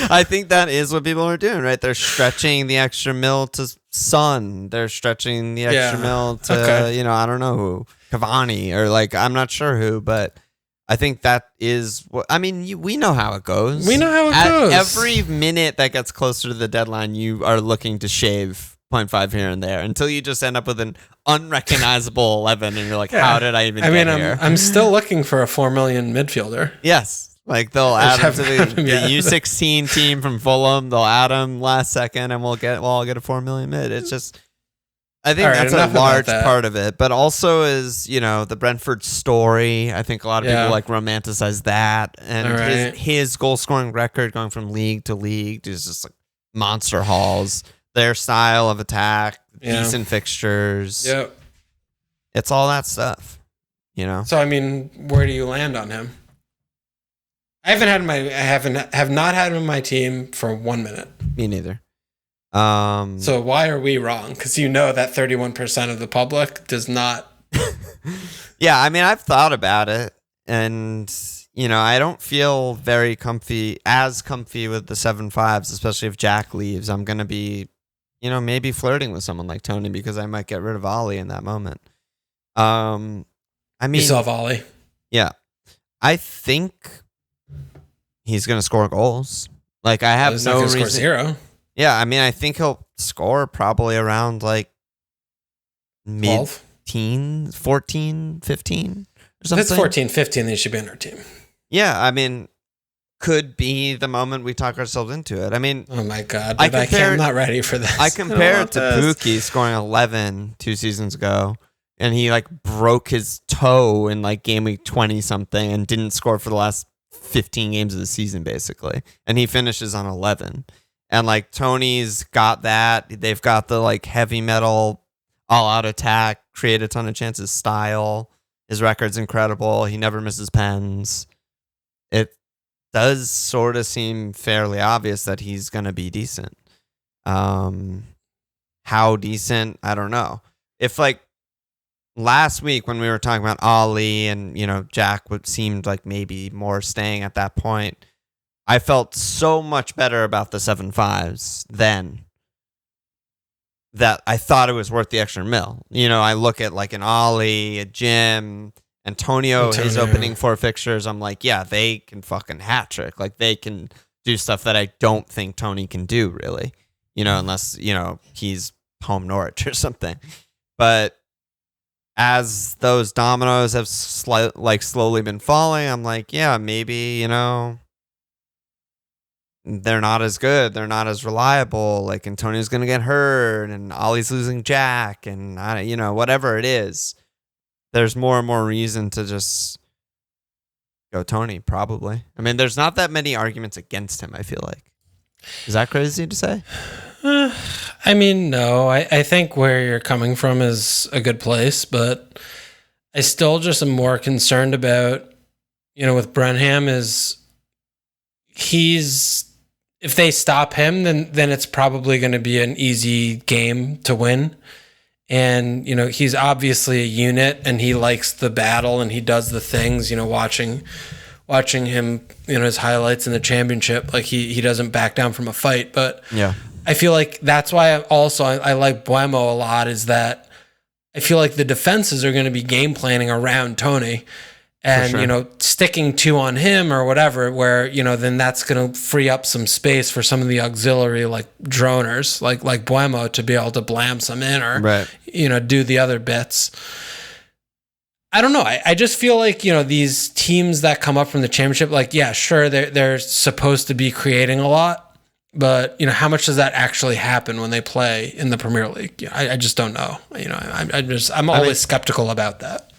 I think that is what people are doing, right? They're stretching the extra mil to Son. They're stretching the extra mil to, I don't know who, Cavani, or like, I'm not sure who, but I think that is what, I mean, we know how it goes. We know how it goes. Every minute that gets closer to the deadline, you are looking to shave 0.5 here and there until you just end up with an unrecognizable 11, and you're like, how did I even get here? I'm still looking for a 4 million midfielder. Yes. Like, they'll add him to the U16 team from Fulham. They'll add him last second, and we'll all get a 4 million mid. It's just, I think that's a large part of it. But also is, the Brentford story. I think a lot of people like romanticize that. And his goal scoring record going from league to league is just like monster hauls. Their style of attack, decent fixtures. Yep. It's all that stuff, So, I mean, where do you land on him? I have not had him in my team for 1 minute. Me neither. So why are we wrong? Because that 31% of the public does not. Yeah, I mean, I've thought about it, and I don't feel very comfy with the 7.5s, especially if Jack leaves. I'm gonna be, maybe flirting with someone like Tony because I might get rid of Ollie in that moment. I mean, you still have Ollie. Yeah, I think he's gonna score goals. Like, I have no reason. Score 0. Yeah, I mean, I think he'll score probably around like mid-teens, 14, 15 or something. If it's 14, 15, then he should be on our team. Yeah, I mean, could be the moment we talk ourselves into it. I mean, oh my God, I'm not ready for this. I compared to Pookie scoring 11 2 seasons ago, and he like broke his toe in like game week 20 something and didn't score for the last 15 games of the season basically, and he finishes on 11. And like, Tony's got that. They've got the like heavy metal all out attack, create a ton of chances style. His record's incredible. He never misses pens. It does sort of seem fairly obvious that he's going to be decent. How decent? I don't know. If like last week when we were talking about Ollie and, Jack seemed like maybe more staying at that point, I felt so much better about the 7.5s then that I thought it was worth the extra mil. I look at like an Ollie, a Jim, Antonio, his opening 4 fixtures. I'm like, yeah, they can fucking hat trick. Like, they can do stuff that I don't think Tony can do, really. Unless, he's home Norwich or something. But as those dominoes have slowly been falling, I'm like, yeah, maybe, they're not as good. They're not as reliable. Like, Antonio's going to get hurt, and Ollie's losing Jack, and whatever it is, there's more and more reason to just go Tony, probably. I mean, there's not that many arguments against him, I feel like. Is that crazy to say? I mean, no. I think where you're coming from is a good place, but I still just am more concerned about, with Brenham is if they stop him, then it's probably going to be an easy game to win. And, he's obviously a unit and he likes the battle and he does the things, watching him, his highlights in the championship, like he doesn't back down from a fight. But yeah, I feel like that's why I like Buemo a lot, is that I feel like the defenses are going to be game planning around Tony and, sure, sticking 2 on him or whatever, where, then that's going to free up some space for some of the auxiliary, like droners, like Buemo, to be able to blam some in or, right, do the other bits. I don't know. I just feel like, these teams that come up from the championship, like, yeah, sure, they're supposed to be creating a lot, but, how much does that actually happen when they play in the Premier League? I just don't know. I'm always skeptical about that.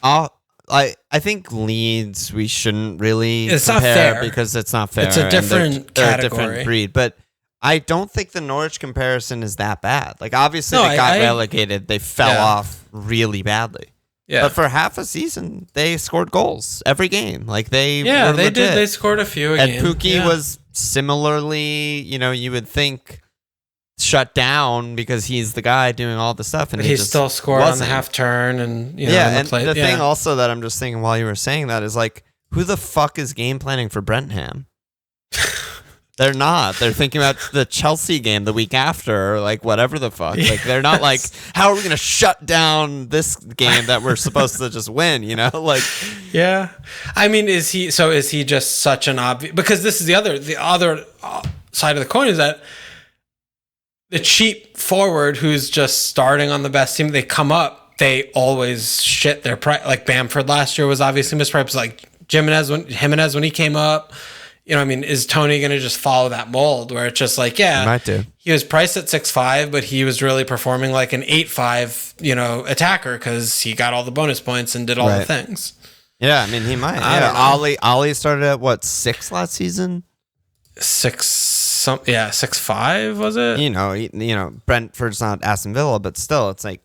I think Leeds we shouldn't really it's compare not fair because it's not fair. It's a different category. They're a different breed, but I don't think the Norwich comparison is that bad. Like, obviously they got relegated. They fell off really badly. Yeah. But for half a season, they scored goals every game. Like, they were legit. Did. They scored a few and Pukki was similarly, you would think, shut down because he's the guy doing all the stuff, and he still scored on the half turn, and the thing also that I'm just thinking while you were saying that is, like, who the fuck is game planning for Brentham? They're not. They're thinking about the Chelsea game the week after, or like whatever the fuck. Like, they're not like, how are we gonna shut down this game that we're supposed to just win? Like, yeah. I mean, is he just such an obvious? Because this is the other side of the coin, is that the cheap forward who's just starting on the best team, they come up, they always shit their price. Like Bamford last year was obviously mispriced. Like Jimenez when he came up, is Tony going to just follow that mold where it's just like, yeah, might do. He was priced at 6'5", but he was really performing like an 8'5", attacker because he got all the bonus points and did all the things. Yeah, I mean, he might. Ollie started at 6 last season? 6'5", was it? Brentford's not Aston Villa, but still, it's like,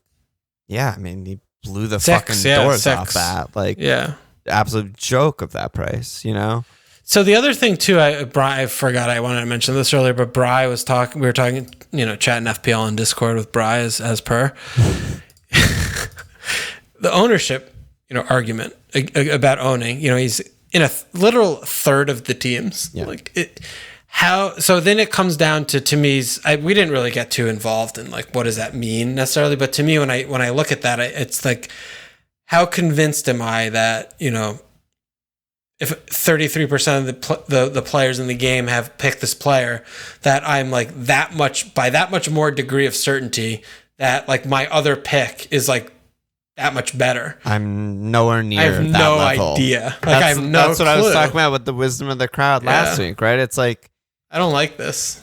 yeah, I mean, he blew the fucking doors off that. Like, absolute joke of that price, So the other thing too, I forgot I wanted to mention this earlier, but Bry was talking. We were talking, chatting FPL on Discord with Bry as per the ownership, argument about owning. He's in a literal third of the teams. Yeah. Like it. So then it comes down to me. We didn't really get too involved in like what does that mean necessarily, but to me when I look at that, it's like, how convinced am I that if 33% of the players in the game have picked this player, that I'm like that much more degree of certainty that like my other pick is like that much better. I'm nowhere near that level. I have no idea. Like, I have no That's what clue. I was talking about with the wisdom of the crowd last week, right? It's like, I don't like this.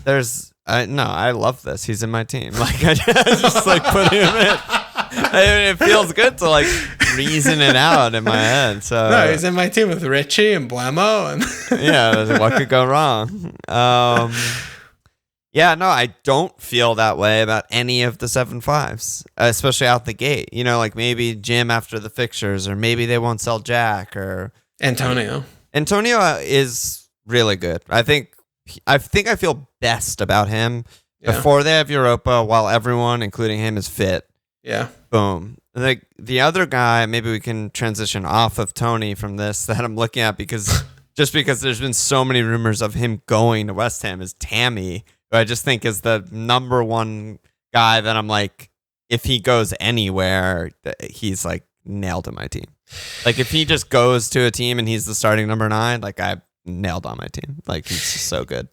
I love this. He's in my team. Like, I just like put him in. It feels good to like reason it out in my head. So no, he's in my team with Richie and Blamo, and yeah, what could go wrong? Yeah, no, I don't feel that way about any of the 7.5s, especially out the gate. Like maybe Jim after the fixtures, or maybe they won't sell Jack or Antonio. Antonio is really good. I think I feel best about him before they have Europa, while everyone, including him, is fit. Yeah. Boom. Like the other guy, maybe we can transition off of Tony from this that I'm looking at because there's been so many rumors of him going to West Ham, is Tammy, who I just think is the number one guy that I'm like, if he goes anywhere, he's like nailed in my team. Like if he just goes to a team and he's the starting number 9, like I nailed on my team. Like he's just so good.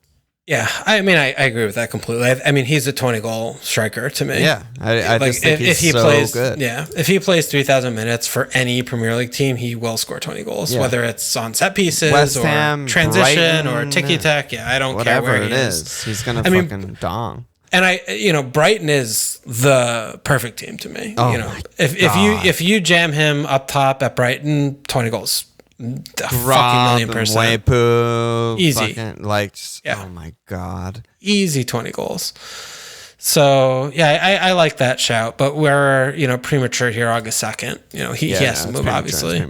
Yeah, I mean, I agree with that completely. I mean, he's a 20-goal striker to me. Yeah, I just think he's so good. Yeah, if he plays 3,000 minutes for any Premier League team, he will score 20 goals, whether it's on set pieces West or Ham, transition Brighton, or tiki-tac. Yeah, I don't care where he is. He's going to fucking dong. And Brighton is the perfect team to me. Oh, if you jam him up top at Brighton, 20 goals fucking million%. Weipoo, Easy. Fucking, like, just, oh my God. Easy 20 goals. So, yeah, I like that shout, but we're, premature here August 2nd. He has to move, obviously.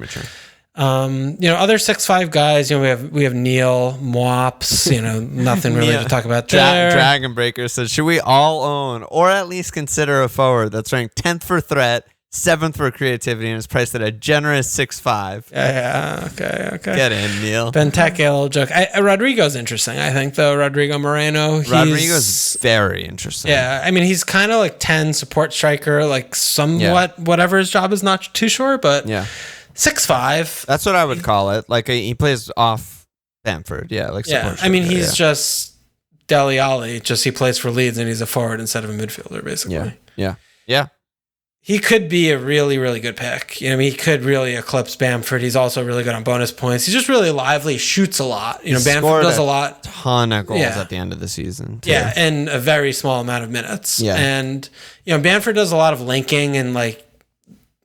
Other 6'5" guys, we have Neil, Mops, nothing really to talk about there. Dragon Breaker says, should we all own or at least consider a forward that's ranked 10th for threat, 7th for creativity, and is priced at a generous 6'5"? Yeah, okay. Get in, Neil. Benteke, joke. Rodrigo's interesting, I think, though. Rodrigo Moreno. Rodrigo's very interesting. Yeah, I mean, he's kind of like 10 support striker, like somewhat whatever his job is, not too sure, but 6'5". That's what I would call it. Like, he plays off Bamford. Yeah, like support striker. I mean, he's just Dele Alli, just he plays for Leeds and he's a forward instead of a midfielder, basically. Yeah. He could be a really, really good pick. He could really eclipse Bamford. He's also really good on bonus points. He's just really lively, shoots a lot. Bamford does a lot. Ton of goals at the end of the season, too. Yeah, and a very small amount of minutes. Yeah. And, Bamford does a lot of linking and,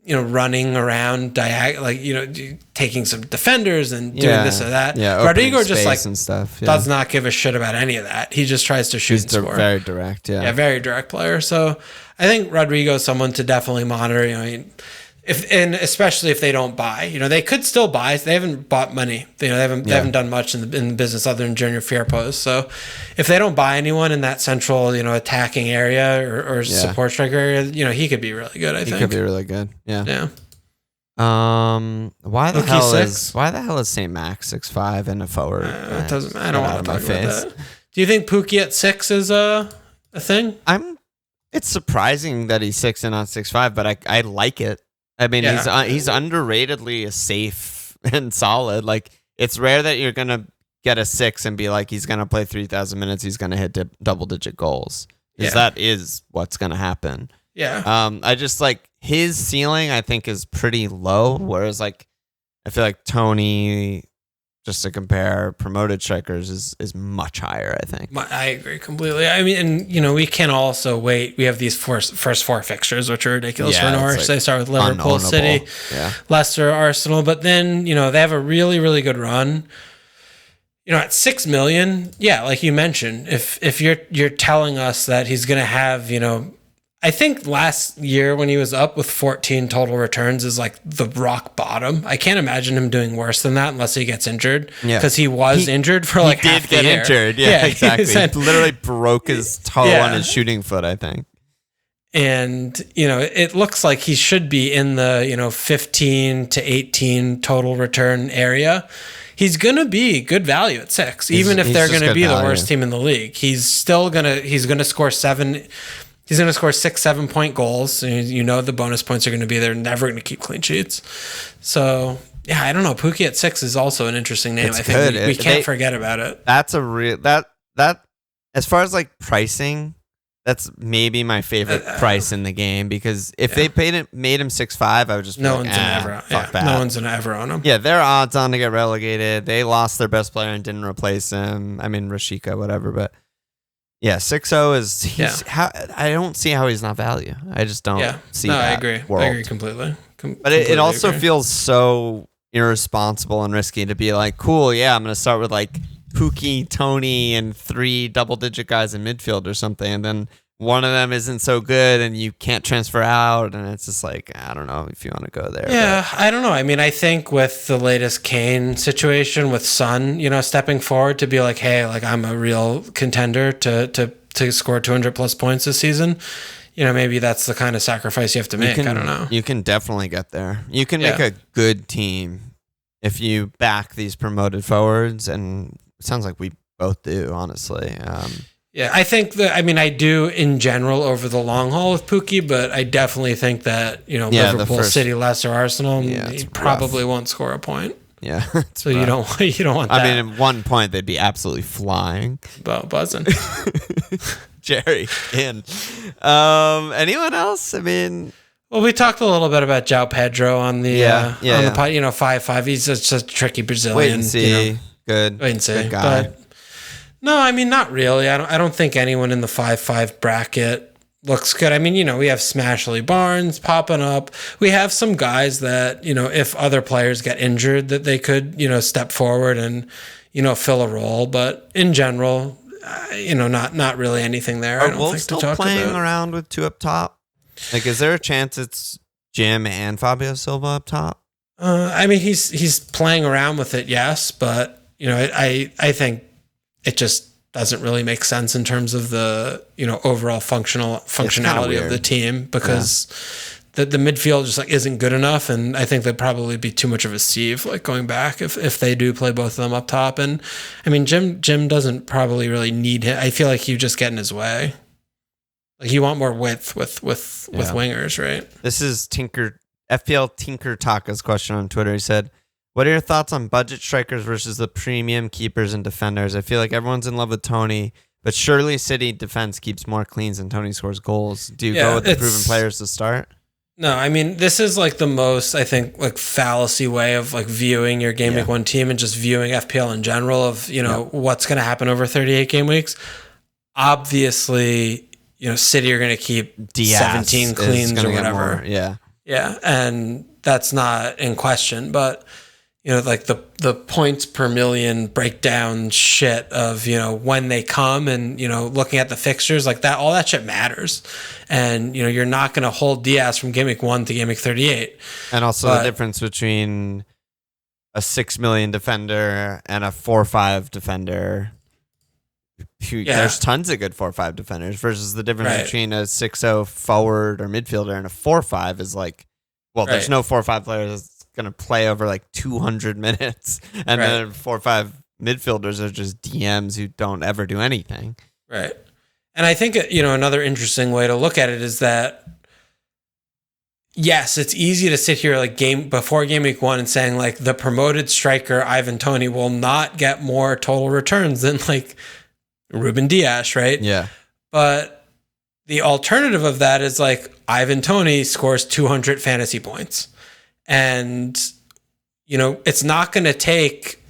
running around, taking some defenders and doing this or that. Yeah, Rodrigo just, and stuff. Yeah. does not give a shit about any of that. He just tries to shoot and score. Very direct, Yeah, very direct player. So I think Rodrigo is someone to definitely monitor. Especially if they don't buy, they could still buy. They haven't bought money. They haven't done much in the business other than Junior Firpo's. So if they don't buy anyone in that central, attacking area or support striker area, he could be really good. I think he could be really good. Yeah. Yeah. Why the hell is St. Max 6'5" and a forward? It doesn't. I don't want to talk about that. Do you think Pookie at 6 is a thing? It's surprising that he's 6 and not 6'5", but I like it. I mean, he's underratedly safe and solid. Like, it's rare that you're gonna get a 6 and be like, he's gonna play 3,000 minutes. He's gonna hit double-digit goals, because that is what's gonna happen. Yeah. I just like his ceiling. I think is pretty low. Whereas I feel like Tony, just to compare promoted strikers, is much higher, I think. I agree completely. I mean, and we can also wait. We have these first 4 fixtures, which are ridiculous for Norwich. They start with Liverpool, City, Leicester, Arsenal, but then, they have a really, really good run. At 6 million, like you mentioned, if you're telling us that he's going to have, I think last year when he was up with 14 total returns is like the rock bottom. I can't imagine him doing worse than that unless he gets injured. Because he was injured for half the year. He did get injured. Yeah, exactly. He literally broke his toe on his shooting foot, I think. And, it looks like he should be in the, 15 to 18 total return area. He's going to be good value at 6, even if they're going to be the worst team in the league. He's going to score 7. He's going to score 6-7 point goals. The bonus points are going to be there. Never going to keep clean sheets. So, I don't know. Pookie at 6 is also an interesting name. I think we can't forget about it. That's a real that as far as pricing, that's maybe my favorite price in the game, because if they made him 6'5", I would just be no one's gonna ever own him. Yeah, they're odds on to get relegated. They lost their best player and didn't replace him. I mean, Rashika, whatever, but. Yeah, 6'0" is I don't see how he's not value. I just don't see that. I agree. World. I agree completely. But it also feels so irresponsible and risky to be like, cool, I'm going to start with Pookie, Tony, and 3 double-digit guys in midfield or something, and then one of them isn't so good and you can't transfer out, and it's just I don't know if you want to go there. Yeah, I don't know. I mean, I think with the latest Kane situation with Son, stepping forward to be like, hey, I'm a real contender to score 200 plus points this season, maybe that's the kind of sacrifice you have to make. I don't know. You can definitely get there. You can make a good team if you back these promoted forwards, and it sounds like we both do, honestly. Yeah, I think I do in general over the long haul with Pookie, but I definitely think that, Liverpool, City, Leicester, Arsenal, he probably won't score a point. Yeah. So you don't want that. I mean, at one point they'd be absolutely flying. Buzzing. Jerry in. Anyone else? I mean, well, we talked a little bit about João Pedro on the pod, 5'5". He's just a tricky Brazilian. Wait and see. Good. Wait and see. Good guy. But no, I mean, not really. I don't think anyone in the 5'5" bracket looks good. I mean, we have Smashley Barnes popping up. We have some guys that, if other players get injured, that they could, step forward and, fill a role. But in general, not really anything there. Are Wolves still playing around with two up top? Like, is there a chance it's Jim and Fabio Silva up top? I mean, he's playing around with it, yes, but I think it just doesn't really make sense in terms of the overall functionality of the team, because the midfield just isn't good enough, and I think that'd probably be too much of a sieve going back if they do play both of them up top. And I mean, Jim doesn't probably really need him. I feel like you just get in his way. You want more width with wingers, right? This is FPL Tinker Taka's question on Twitter. He said, what are your thoughts on budget strikers versus the premium keepers and defenders? I feel like everyone's in love with Tony, but surely City defense keeps more cleans than Tony scores goals. Do you go with the proven players to start? No, I mean, this is the most, I think, fallacy way of viewing your Game Week 1 team and just viewing FPL in general of, what's going to happen over 38 game weeks. Obviously, City are going to keep Diaz 17 cleans or whatever. Yeah. Yeah, and that's not in question, but the points per million breakdown shit of when they come and looking at the fixtures that, all that shit matters, and you're not going to hold Diaz from game week 1 to game week 38. And also the difference between a 6 million defender and a 4-5 defender. There's tons of good 4-5 defenders versus the difference between a 6-0 forward or midfielder and a 4-5 is there's no 4-5 player that's going to play over 200 minutes, and then 4-5 midfielders are just DMs who don't ever do anything. Right. And I think another interesting way to look at it is that, yes, it's easy to sit here before game week 1 and saying the promoted striker Ivan Toney will not get more total returns than Ruben Dias, right? Yeah. But the alternative of that is Ivan Toney scores 200 fantasy points. And, it's not going to take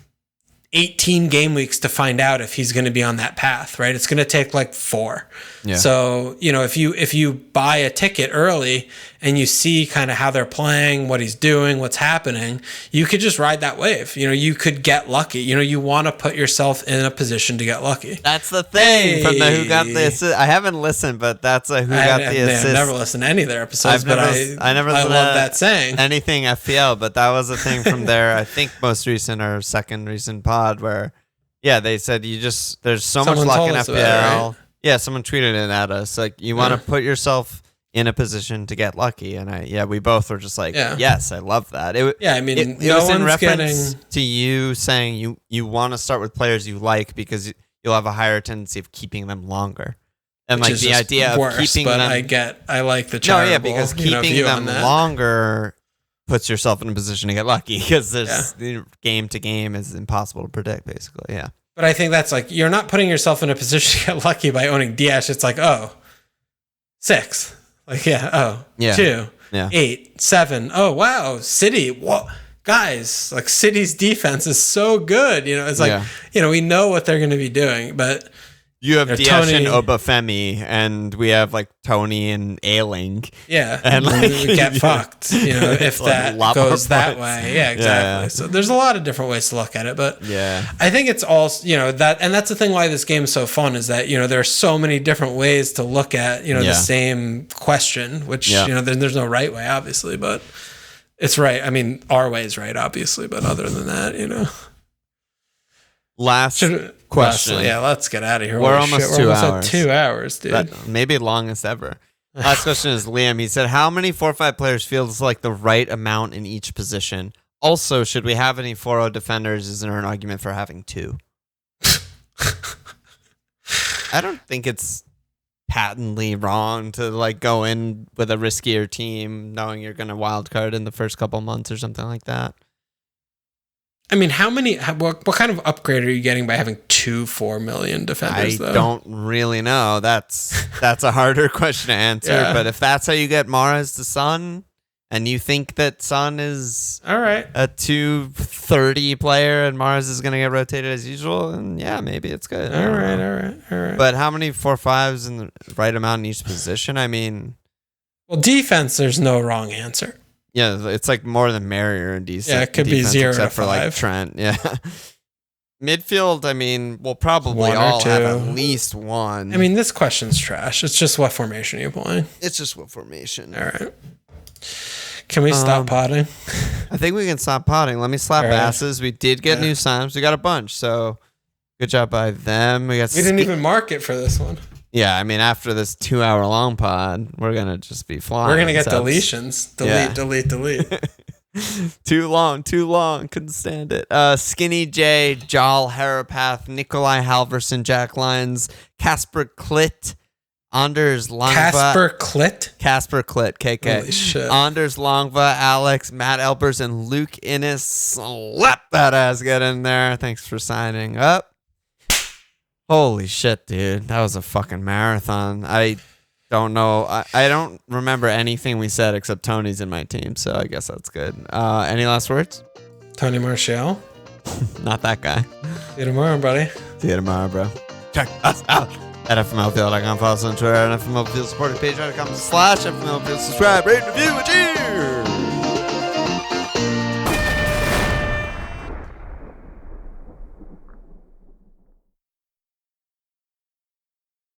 18 game weeks to find out if he's going to be on that path, right? It's going to take 4. Yeah. So, if you buy a ticket early and you see kind of how they're playing, what he's doing, what's happening, you could just ride that wave. You could get lucky. You want to put yourself in a position to get lucky. That's the thing from the Who Got the Assist. I haven't listened, but that's a Who Got the Assist. I've never listened to any of their episodes, I love that saying. Anything FPL, but that was a thing from their, I think, most recent or second recent pod where, they said there's so much luck in FPL. Right? Yeah, someone tweeted it at us. You want to put yourself in a position to get lucky, and we both were just yes, I love that. It was in reference to you saying you want to start with players you like because you'll have a higher tendency of keeping them longer, and the idea of keeping them. I like the charitable, because keeping them longer puts yourself in a position to get lucky because there's game to game is impossible to predict, basically. Yeah. But I think that's you're not putting yourself in a position to get lucky by owning Diaz. It's 6. 2, 8, 7. Oh, wow. City. What? Guys, City's defense is so good. It's we know what they're going to be doing, but you have Diaz and Obafemi, and we have Tony and Ailing. Yeah, and we get fucked. If that goes that way. Yeah, exactly. Yeah. So there's a lot of different ways to look at it, but I think it's all that, and that's the thing why this game is so fun is that there are so many different ways to look at the same question, which there's no right way, obviously, but it's right. I mean, our way is right, obviously, but other than that, Last question. Let's get out of here. We're almost 2 hours. At 2 hours, dude. Maybe longest ever. Last question is Liam. He said, how many 4-5 players feels like the right amount in each position? Also, should we have any 4-0 defenders? Is there an argument for having 2? I don't think it's patently wrong to go in with a riskier team knowing you're going to wild card in the first couple months or something like that. I mean, what kind of upgrade are you getting by having 2 4 million defenders, though? I don't really know. That's a harder question to answer. But if that's how you get Mahrez to Son, and you think that Son is all right, a 230 player and Mars is going to get rotated as usual, and yeah, maybe it's good. All right. But how many 4-5s in the right amount in each position? I mean, well, defense, there's no wrong answer. Yeah, it's like more than Marrier and decent. Yeah, it could be 0 except to for 5. like Trent. Yeah. Midfield, I mean, we'll probably all have at least one. I mean, this question's trash. It's just what formation are you playing? It's just what formation. All right. Can we stop potting? I think we can stop potting. Let me slap asses. We did get new signs. We got a bunch, so good job by them. We didn't even mark it for this one. Yeah, I mean, after this 2-hour long pod, we're going to just be flying. We're going to get deletions. Delete. Too long. Couldn't stand it. Skinny J, Jal Harapath, Nikolai Halverson, Jack Lyons, Casper Klitt, Anders Longva. Casper Klitt, KK. Holy shit. Anders Longva, Alex, Matt Elbers, and Luke Innes. Slap that ass, get in there. Thanks for signing up. Holy shit, dude. That was a fucking marathon. I don't know. I don't remember anything we said except Tony's in my team, so I guess that's good. Any last words? Tony Martial? Not that guy. See you tomorrow, buddy. See you tomorrow, bro. Check us out at FMLfield.com. Follow us on Twitter at FMLfield. Supporting page.com/FMLfield. Subscribe, rate, review, and cheers!